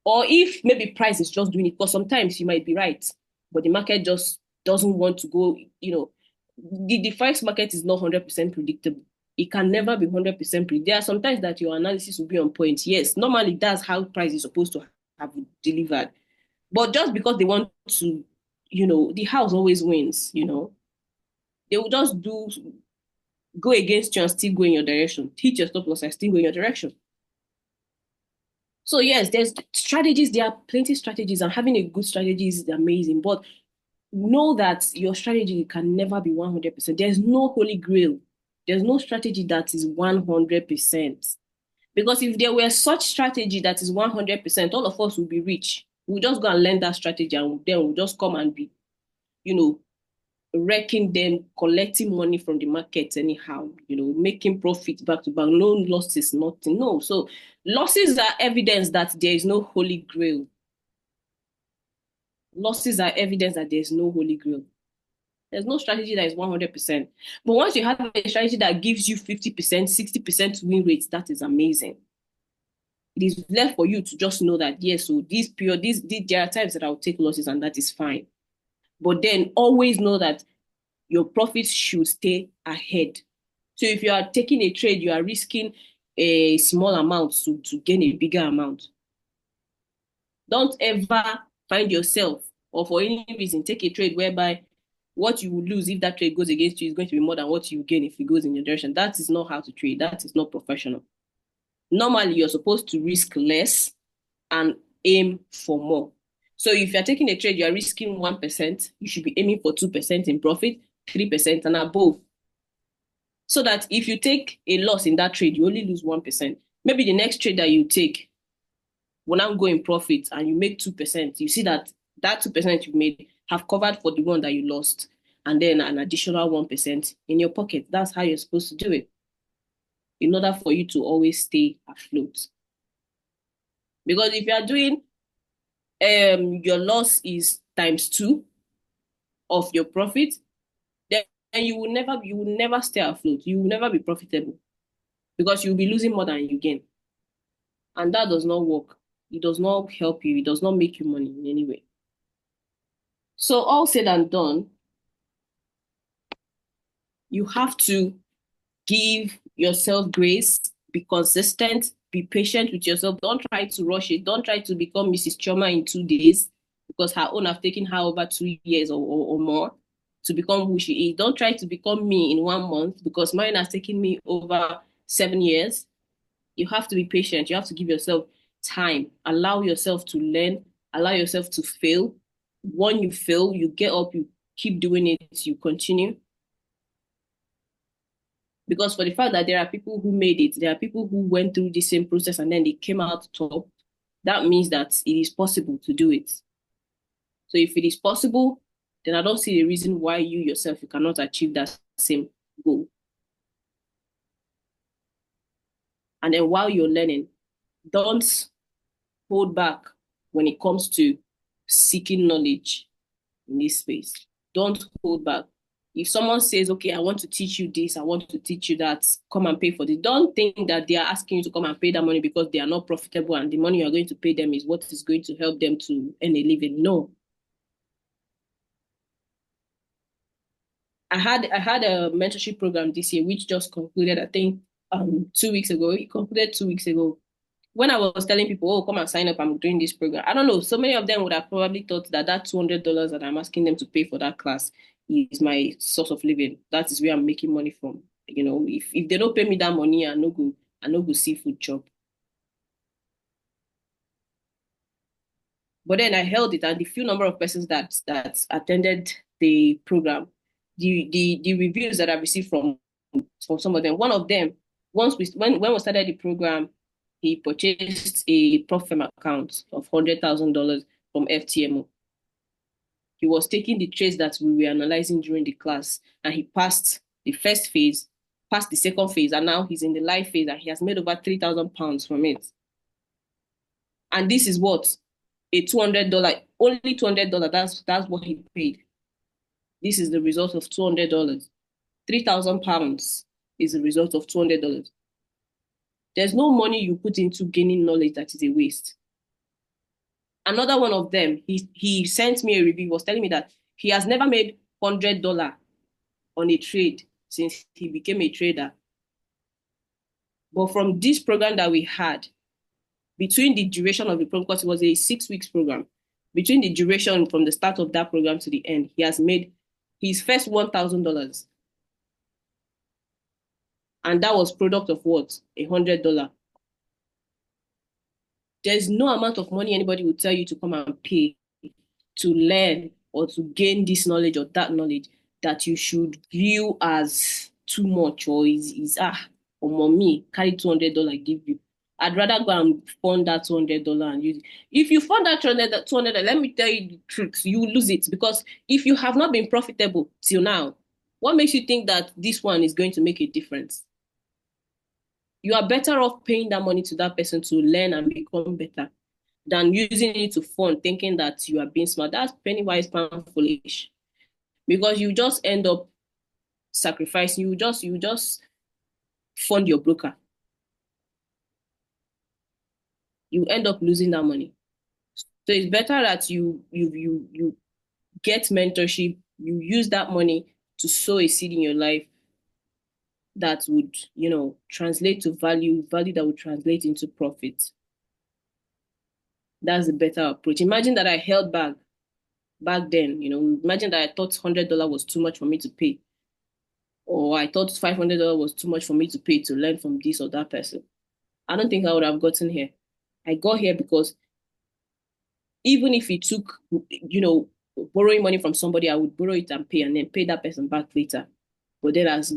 or if maybe price is just doing it, because sometimes you might be right, but the market just doesn't want to go. The forex market is not 100% predictable. It can never be 100% predictable. There are sometimes that your analysis will be on point. Yes, normally that's how price is supposed to have delivered. But just because they want to, the house always wins, they will just go against you and still go in your direction. Hit your stop loss and still go in your direction. So yes, there's strategies. There are plenty of strategies, and having a good strategy is amazing. But know that your strategy can never be 100%. There's no holy grail. There's no strategy that is 100%. Because if there were such strategy that is 100%, all of us will be rich. We'll just go and learn that strategy, and then we'll just come and be, wrecking them, collecting money from the market anyhow, making profits back to back. No losses, nothing. No. So losses are evidence that there is no holy grail. Losses are evidence that there is no holy grail. There's no strategy that is 100%. But once you have a strategy that gives you 50%, 60% win rates, that is amazing. It is left for you to just know that, yes, so there are times that I'll take losses, and that is fine. But then always know that your profits should stay ahead. So if you are taking a trade, you are risking a small amount to gain a bigger amount. Don't ever find yourself, or for any reason, take a trade whereby what you will lose if that trade goes against you is going to be more than what you gain if it goes in your direction. That is not how to trade. That is not professional. Normally, you're supposed to risk less and aim for more. So if you're taking a trade, you're risking 1%, you should be aiming for 2% in profit. 3% and above. So that if you take a loss in that trade, you only lose 1%. Maybe the next trade that you take will now go in profit and you make 2%. You see that 2% you made have covered for the one that you lost, and then an additional 1% in your pocket. That's how you're supposed to do it in order for you to always stay afloat. Because if you are doing your loss is ×2 of your profit, then you will never stay afloat. You will never be profitable because you'll be losing more than you gain. And that does not work. It does not help you. It does not make you money in any way. So all said and done, you have to give yourself grace, be consistent, be patient with yourself. Don't try to rush it. Don't try to become Mrs. Choma in 2 days because her own have taken her over 2 years or more to become who she is. Don't try to become me in 1 month because mine has taken me over 7 years. You have to be patient. You have to give yourself time. Allow yourself to learn. Allow yourself to fail. When you fail, you get up, you keep doing it, you continue. Because for the fact that there are people who made it, there are people who went through the same process and then they came out top, that means that it is possible to do it. So if it is possible, then I don't see the reason why you yourself, you cannot achieve that same goal. And then while you're learning, don't hold back when it comes to seeking knowledge in this space. Don't hold back. If someone says, okay, I want to teach you this, I want to teach you that, come and pay for this. Don't think that they are asking you to come and pay that money because they are not profitable and the money you are going to pay them is what is going to help them to earn a living. No. I had a mentorship program this year, which just concluded, I think, 2 weeks ago. It concluded 2 weeks ago. When I was telling people, oh, come and sign up, I'm doing this program. I don't know. So many of them would have probably thought that $200 that I'm asking them to pay for that class is my source of living. That is where I'm making money from. You know, if they don't pay me that money, I no go seafood job. But then I held it, and the few number of persons that attended the program, the reviews that I received from some of them, one of them, when we started the program, he purchased a prop firm account of $100,000 from FTMO. He was taking the trades that we were analyzing during the class, and he passed the first phase, passed the second phase, and now he's in the live phase, and he has made over £3,000 from it. And this is what? A $200, only $200. That's what he paid. This is the result of $200. £3,000 is the result of $200. There's no money you put into gaining knowledge that is a waste. Another one of them, he sent me a review, was telling me that he has never made $100 on a trade since he became a trader. But from this program that we had, between the duration of the program, because it was a 6 weeks program, between the duration from the start of that program to the end, he has made his first $1,000. And that was product of what? $100. There's no amount of money anybody will tell you to come and pay to learn or to gain this knowledge or that knowledge that you should view as too much or is or mommy, carry $200, give you. I'd rather go and fund that $200 and use it. If you fund that $200, let me tell you the truth, you will lose it because if you have not been profitable till now, what makes you think that this one is going to make a difference? You are better off paying that money to that person to learn and become better than using it to fund, thinking that you are being smart. That's penny-wise, pound foolish. Because you just end up sacrificing, you just fund your broker. You end up losing that money. So it's better that you get mentorship, you use that money to sow a seed in your life that would, translate to value that would translate into profit. That's the better approach. Imagine that I held back then, imagine that I thought $100 was too much for me to pay. Or I thought $500 was too much for me to pay to learn from this or that person. I don't think I would have gotten here. I got here because even if it took, borrowing money from somebody, I would borrow it and then pay that person back later. But then as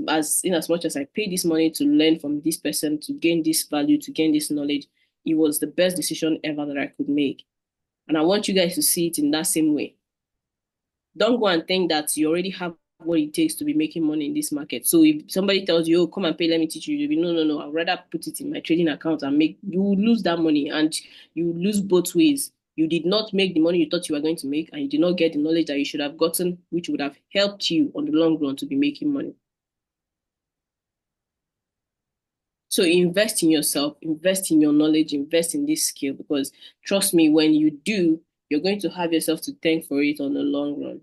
in as much as I paid this money to learn from this person, to gain this value, to gain this knowledge, it was the best decision ever that I could make. And I want you guys to see it in that same way. Don't go and think that you already have what it takes to be making money in this market. So if somebody tells you, oh, come and pay, let me teach you, you'll be, no, I'd rather put it in my trading account and you will lose that money, and you will lose both ways. You did not make the money you thought you were going to make, and you did not get the knowledge that you should have gotten, which would have helped you on the long run to be making money. So invest in yourself, invest in your knowledge, invest in this skill, because trust me, when you do, you're going to have yourself to thank for it on the long run.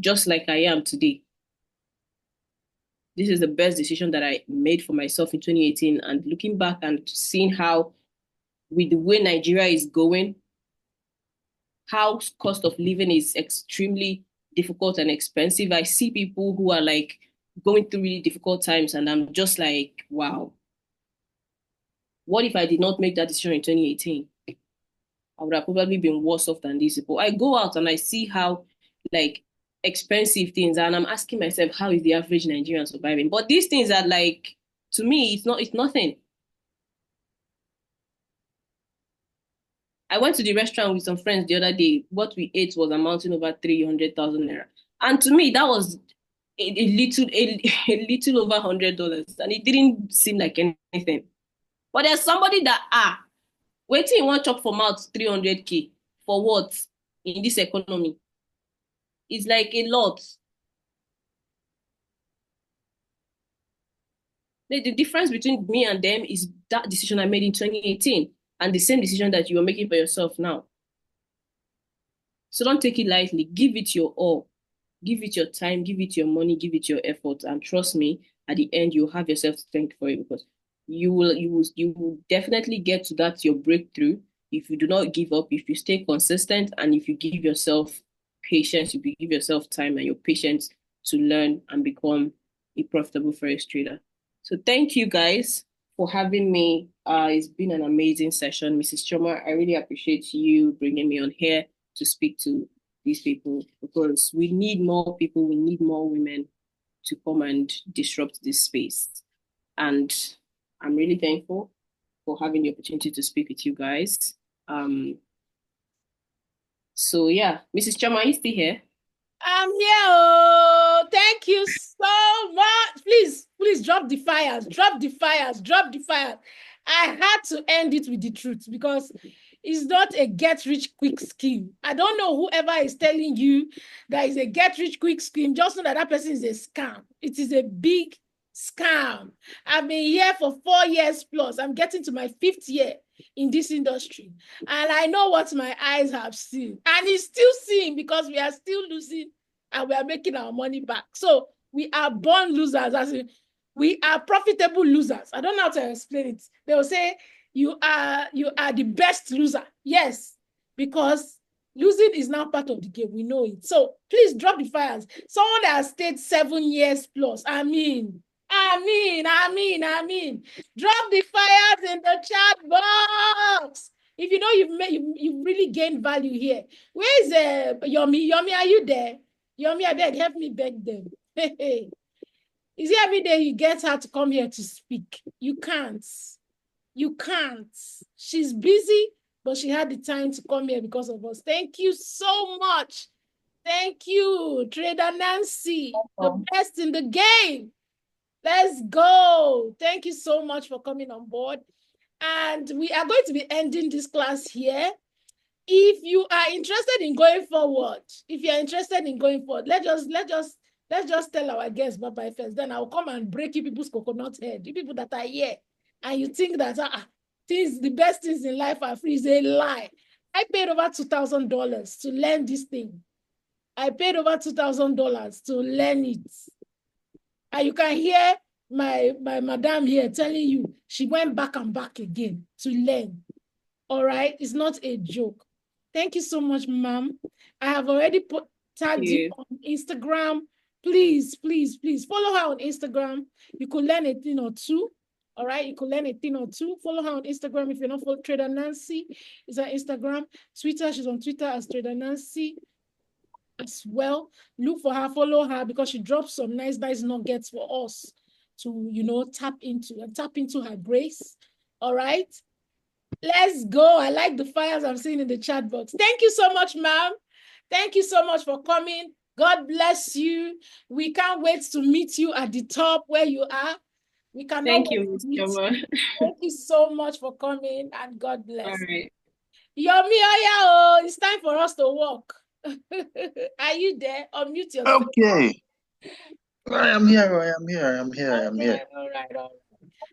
Just like I am today. This is the best decision that I made for myself in 2018. And looking back and seeing how, with the way Nigeria is going, how cost of living is extremely difficult and expensive. I see people who are like going through really difficult times, and I'm just like, wow. What if I did not make that decision in 2018? I would have probably been worse off than these people. I go out and I see how like expensive things are, and I'm asking myself, how is the average Nigerian surviving? But these things are like, to me, it's nothing. I went to the restaurant with some friends the other day. What we ate was amounting over 300,000 naira. And to me, that was a little over $100. And it didn't seem like anything. But there's somebody that, waiting in one chop for mouth 300K. For what? In this economy. It's like a lot. The difference between me and them is that decision I made in 2018 and the same decision that you are making for yourself now. So don't take it lightly. Give it your all. Give it your time, give it your money, give it your effort. And trust me, at the end, you'll have yourself to thank for it, because you will definitely get to that, your breakthrough, if you do not give up, if you stay consistent, and if you give yourself patience, if you give yourself time and your patience to learn and become a profitable forex trader. So thank you guys for having me. It's been an amazing session. Mrs. Choma, I really appreciate you bringing me on here to speak to these people, because we need more people, we need more women to come and disrupt this space. And I'm really thankful for having the opportunity to speak with you guys. So yeah, Mrs. Choma, are you still here? I'm here. Oh, thank you so much. Please drop the fires. Drop the fires. Drop the fires. I had to end it with the truth, because it's not a get-rich-quick scheme. I don't know whoever is telling you that is a get-rich-quick scheme. Just know that that person is a scam. It is a big scam. I've been here for 4 years plus. I'm getting to my 5th year in this industry, and I know what my eyes have seen, and it's still seeing, because we are still losing and we are making our money back. So we are born losers, as in we are profitable losers. I don't know how to explain it. They will say you are the best loser. Yes, because losing is now part of the game. We know it. So please drop the fires. Someone that has stayed 7 years plus. I mean. Drop the fires in the chat box. If you know you've really gained value here. Where is Yomi? Yomi, are you there? Yomi, I beg, help me beg them. Is it every day you get her to come here to speak? You can't. You can't. She's busy, but she had the time to come here because of us. Thank you so much. Thank you, Trader Nancy, the best in the game. Let's go. Thank you so much for coming on board. And we are going to be ending this class here. If you are interested in going forward, let's just tell our guests bye-bye first. Then I'll come and break you people's coconut head. You people that are here and you think that the best things in life are free is a lie. I paid over $2,000 to learn this thing. I paid over $2,000 to learn it. And you can hear my madam here telling you she went back and back again to learn. All right, it's not a joke. Thank you so much, ma'am. I have already tagged you on Instagram. Please follow her on Instagram. You could learn a thing or two. All right, you could learn a thing or two. Follow her on Instagram if you're not following Trader Nancy. Is her Instagram. Twitter, she's on Twitter as Trader Nancy. as well. Look for her, follow her, because she drops some nice nuggets for us to, you know, tap into her grace. All right. Let's go. I like the fires I'm seeing in the chat box. Thank you so much, ma'am. Thank you so much for coming. God bless you. We can't wait to meet you at the top where you are. We cannot Thank wait you, to Miss meet Jama. you. Thank you so much for coming, and God bless. All right. Yomi Oya, it's time for us to walk. Are you there? Unmute yourself. Okay. I am here. I am here. I am here. I am here. All right.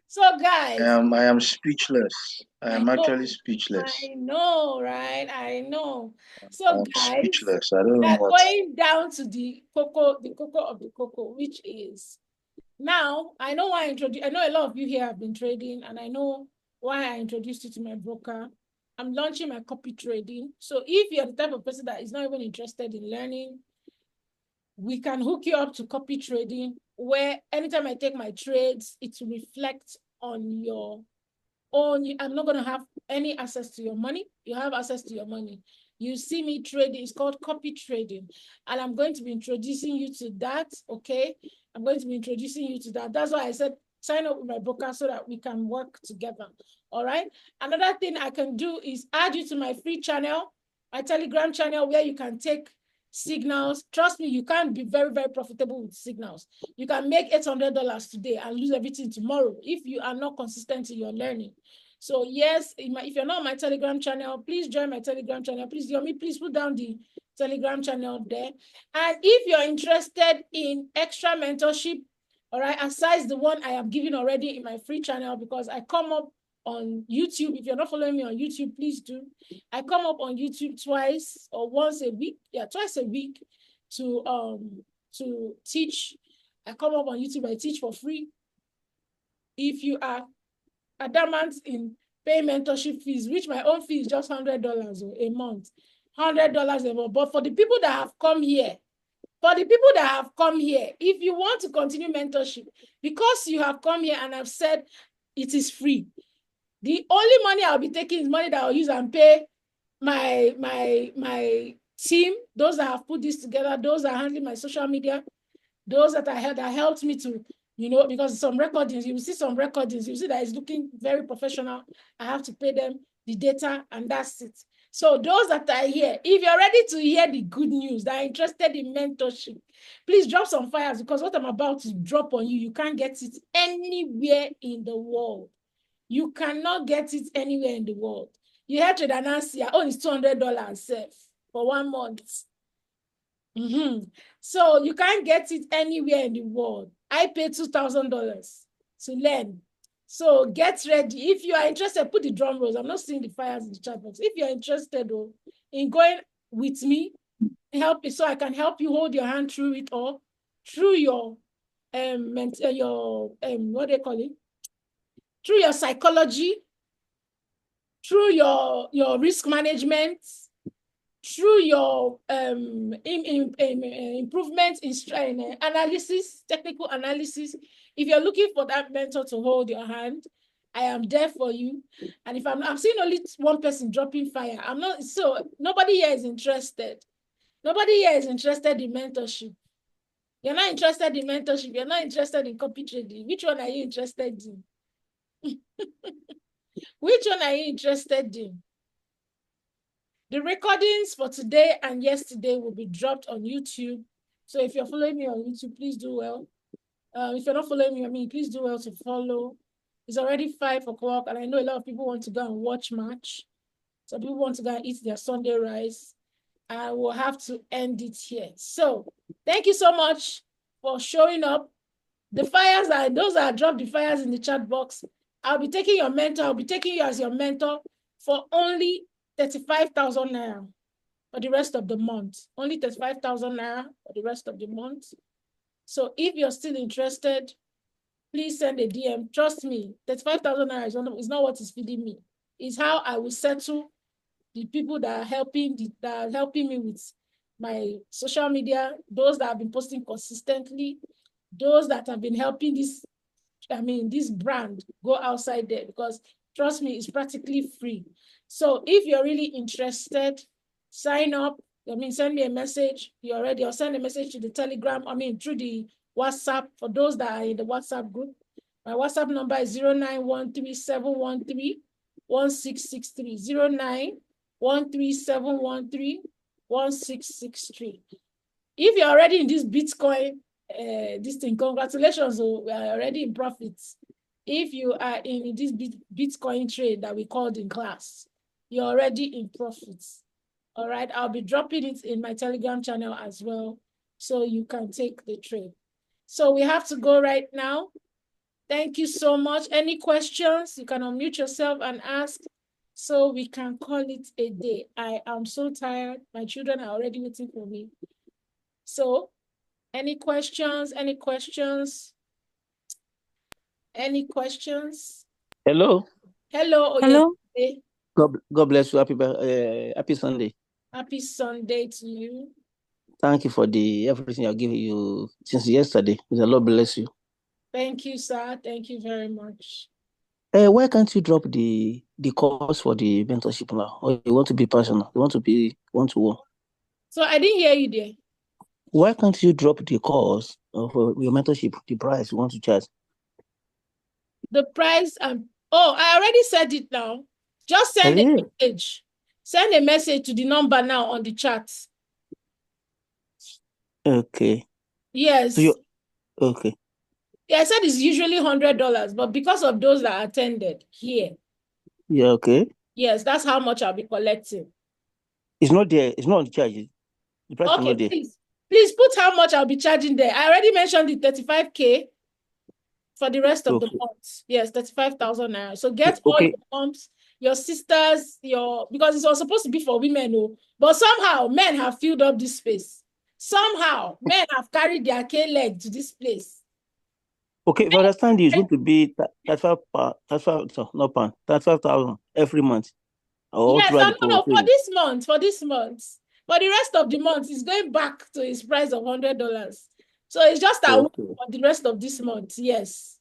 So, guys, I am speechless. I am actually speechless. I know, right? I know. So, I'm guys, speechless. I don't know we're what. going down to the cocoa of the cocoa, which is now. I know why I introduced. I know a lot of you here have been trading, and I know why I introduced you to my broker. I'm launching my copy trading. So, if you're the type of person that is not even interested in learning, we can hook you up to copy trading, where anytime I take my trades, it will reflect on your own. I'm not going to have any access to your money. You have access to your money. You see me trading. It's called copy trading. And I'm going to be introducing you to that, okay? I'm going to be introducing you to that. That's why I said sign up with my broker so that we can work together, all right? Another thing I can do is add you to my free channel, my Telegram channel, where you can take signals. Trust me, you can't be very, very profitable with signals. You can make $800 today and lose everything tomorrow if you are not consistent in your learning. So yes, if you're not on my Telegram channel, please join my Telegram channel. Please, Yomi, please put down the Telegram channel there. And if you're interested in extra mentorship, all right, aside the one I am giving already in my free channel, because I come up on YouTube. If you're not following me on YouTube, please do. I come up on YouTube twice or once a week. Yeah, twice a week to teach. I come up on YouTube, I teach for free. If you are adamant in paying mentorship fees, which my own fee is just $100 a month, $100 a month. But for the people that have come here, if you want to continue mentorship, because you have come here and I've said it is free, the only money I'll be taking is money that I'll use and pay my team, those that have put this together, those that are handling my social media, those that helped me to, you know, because some recordings, you will see some recordings, you see that it's looking very professional. I have to pay them the data, and that's it. So those that are here, if you're ready to hear the good news, that are interested in mentorship, please drop some fires, because what I'm about to drop on you, you can't get it anywhere in the world. You cannot get it anywhere in the world. You heard Trader Nancy, oh, it's $200 safe for 1 month. So you can't get it anywhere in the world. I paid $2,000 to learn. So get ready. If you are interested, put the drum rolls. I'm not seeing the fires in the chat box. If you're interested in going with me, help me so I can help you hold your hand through it all, through your what do they call it? Through your psychology, through your risk management, through your improvement in analysis, technical analysis. If you're looking for that mentor to hold your hand, I am there for you. And if I'm seeing only one person dropping fire, I'm not, so nobody here is interested. Nobody here is interested in mentorship. You're not interested in mentorship. You're not interested in copy trading. Which one are you interested in? Which one are you interested in? The recordings for today and yesterday will be dropped on YouTube. So if you're following me on YouTube, please do well. If you're not following me, please do well to follow. It's already 5 o'clock, and I know a lot of people want to go and watch match. Some people want to go and eat their Sunday rice. I will have to end it here. So thank you so much for showing up. The fires are those that dropped the fires in the chat box. I'll be taking your mentor. I'll be taking you as your mentor for only 35,000 naira for the rest of the month. Only 35,000 naira for the rest of the month. So if you're still interested, please send a DM. Trust me, 35,000 naira is not what is feeding me. It's how I will settle the people that are helping me with my social media, those that have been posting consistently, those that have been helping this brand go outside there, because trust me, it's practically free. So if you're really interested, sign up. Send me a message. You already, or send a message to the Telegram, through the WhatsApp, for those that are in the WhatsApp group. My WhatsApp number is 0913-713-1663. 0913-713-1663. If you're already in this Bitcoin, this thing, congratulations, we are already in profits. If you are in this Bitcoin trade that we called in class, you're already in profits. All right, I'll be dropping it in my Telegram channel as well, so you can take the trade. So we have to go right now. Thank you so much. Any questions, you can unmute yourself and ask, so we can call it a day. I am so tired. My children are already waiting for me. So, any questions? Any questions? Any questions? Hello. Hello. Hello. Yes. God bless you. Happy Sunday. Happy Sunday to you. Thank you for everything I've given you since yesterday. May the Lord bless you. Thank you, sir. Thank you very much. Why can't you drop the course for the mentorship now? Or you want to be personal? You want to be one-to-one? So I didn't hear you there. Why can't you drop the course for your mentorship, the price you want to charge? The price I already said it now. Just send a message. Send a message to the number now on the chat. Okay. Yes. So okay. Yeah, I said it's usually $100, but because of those that attended here. Yeah, okay. Yes, that's how much I'll be collecting. It's not there. It's not on the charges. The price is not there. Please put how much I'll be charging there. I already mentioned the 35K for the rest of the month. Yes, 35,000 naira. So get all your moms, your sisters, because it was supposed to be for women, but somehow men have filled up this space. Somehow men have carried their K-leg to this place. Okay, if I understand you, it's going to be 35,000 every month. Yes, no, for this month. For the rest of the month, it's going back to its price of $100. So it's just for the rest of this month, yes.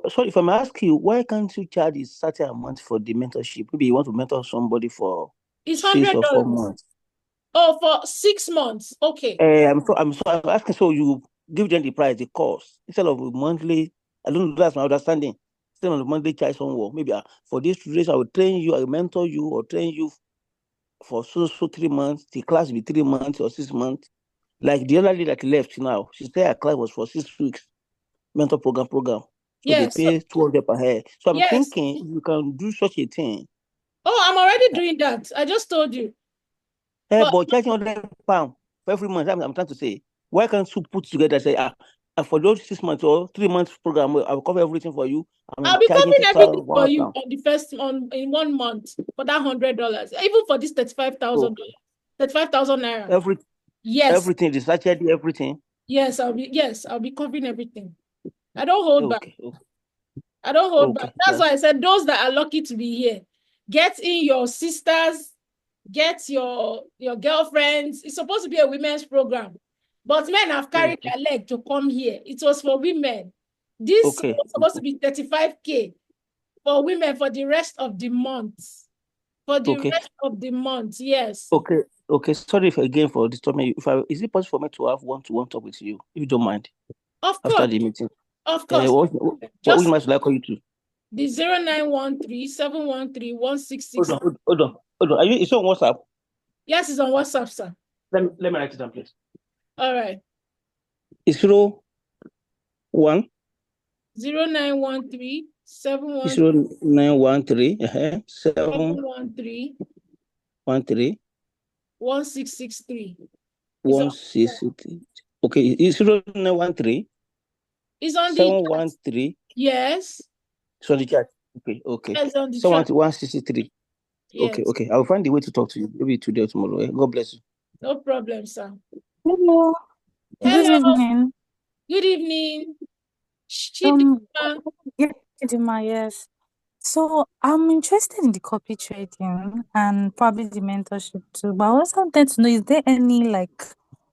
Sorry, if I may ask you, why can't you charge a certain amount for the mentorship? Maybe you want to mentor somebody for it's 6 or 4 months. Oh, for 6 months. Okay. I'm asking, so you give them the price, the cost, instead of monthly. I don't know, that's my understanding. Instead of the monthly charge somewhere. Maybe for this duration, I will train you, I will mentor you, or train you for so 3 months. The class will be 3 months or 6 months. Like the other lady that left now, she said her class was for 6 weeks. Mentor program. So yes, they pay 200 per head. So I'm thinking you can do such a thing. Oh, I'm already doing that. I just told you. But charging £100 for every month, I'm trying to say, why can't you put together and say, for those 6 months or 3 months program, I will cover everything for you. I'll be covering everything for you in 1 month for that $100. Even for this $35,000, 35,000 naira. Yes. Everything, the strategy, everything. Yes, I'll be covering everything. I don't hold back. I don't hold back. That's why I said those that are lucky to be here, get in your sisters, get your girlfriends. It's supposed to be a women's program, but men have carried their leg to come here. It was for women. This was supposed to be 35K for women for the rest of the month. For the rest of the month, yes. Okay. Sorry again for disturbing you. Is it possible for me to have one-to-one talk with you, if you don't mind? Of course. After the meeting. Of course. What email should I call you to? The 0913-713-1666. Hold on. It's on WhatsApp? Yes, it's on WhatsApp, sir. Let me write it down, please. All right. It's 01 0913 0913 713 1663. 1663. Okay, it's 0913. It's on the 713. Yes. It's on the chat. Okay. It's on the 163. Yes. Okay. I'll find a way to talk to you. Maybe today or tomorrow. God bless you. No problem, sir. Hello. Good evening. Good evening. Yes. So I'm interested in the copy trading and probably the mentorship too. But I also wanted to know, is there any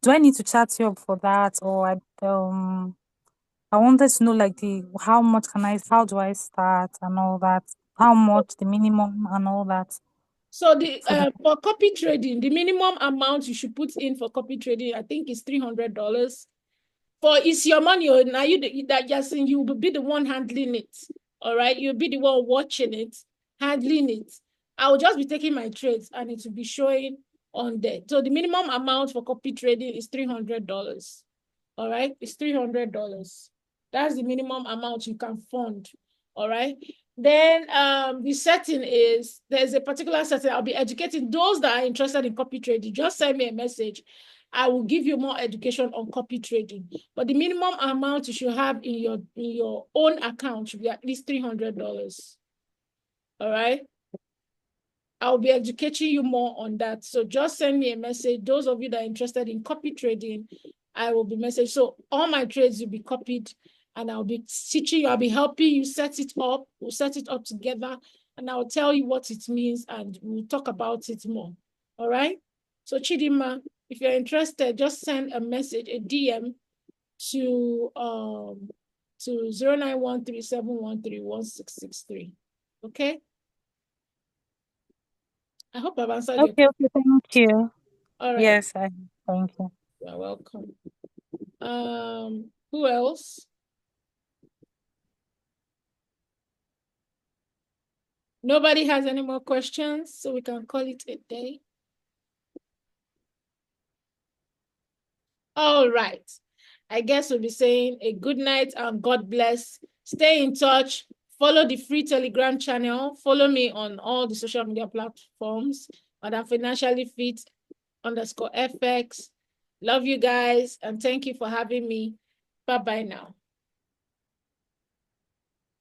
do I need to chat you up for that, or I wanted to know how do I start and all that, how much the minimum and all that. So the for copy trading, the minimum amount you should put in for copy trading, I think, is $300. For it's your money, or now that Yasin, you will be the one handling it. All right, you'll be the one watching it, handling it. I will just be taking my trades, and it will be showing on there. So the minimum amount for copy trading is $300. All right, it's $300. That's the minimum amount you can fund. All right. Then the setting is, there's a particular setting. I'll be educating those that are interested in copy trading. Just send me a message. I will give you more education on copy trading. But the minimum amount you should have in your own account should be at least $300. All right. I'll be educating you more on that. So just send me a message. Those of you that are interested in copy trading, I will be messaged. So all my trades will be copied, and I'll be teaching you. I'll be helping you set it up. We'll set it up together, and I'll tell you what it means, and we'll talk about it more. All right. So Chidima, if you're interested, just send a message, a DM to 0913-713-1663. Okay. I hope I've answered your Okay, thank you. All right. Yes, thank you. You're welcome. Who else? Nobody has any more questions, so we can call it a day. All right. I guess we'll be saying a good night and God bless. Stay in touch. Follow the free Telegram channel. Follow me on all the social media platforms. Madam Financially Fit _FX. Love you guys, and thank you for having me. Bye-bye now.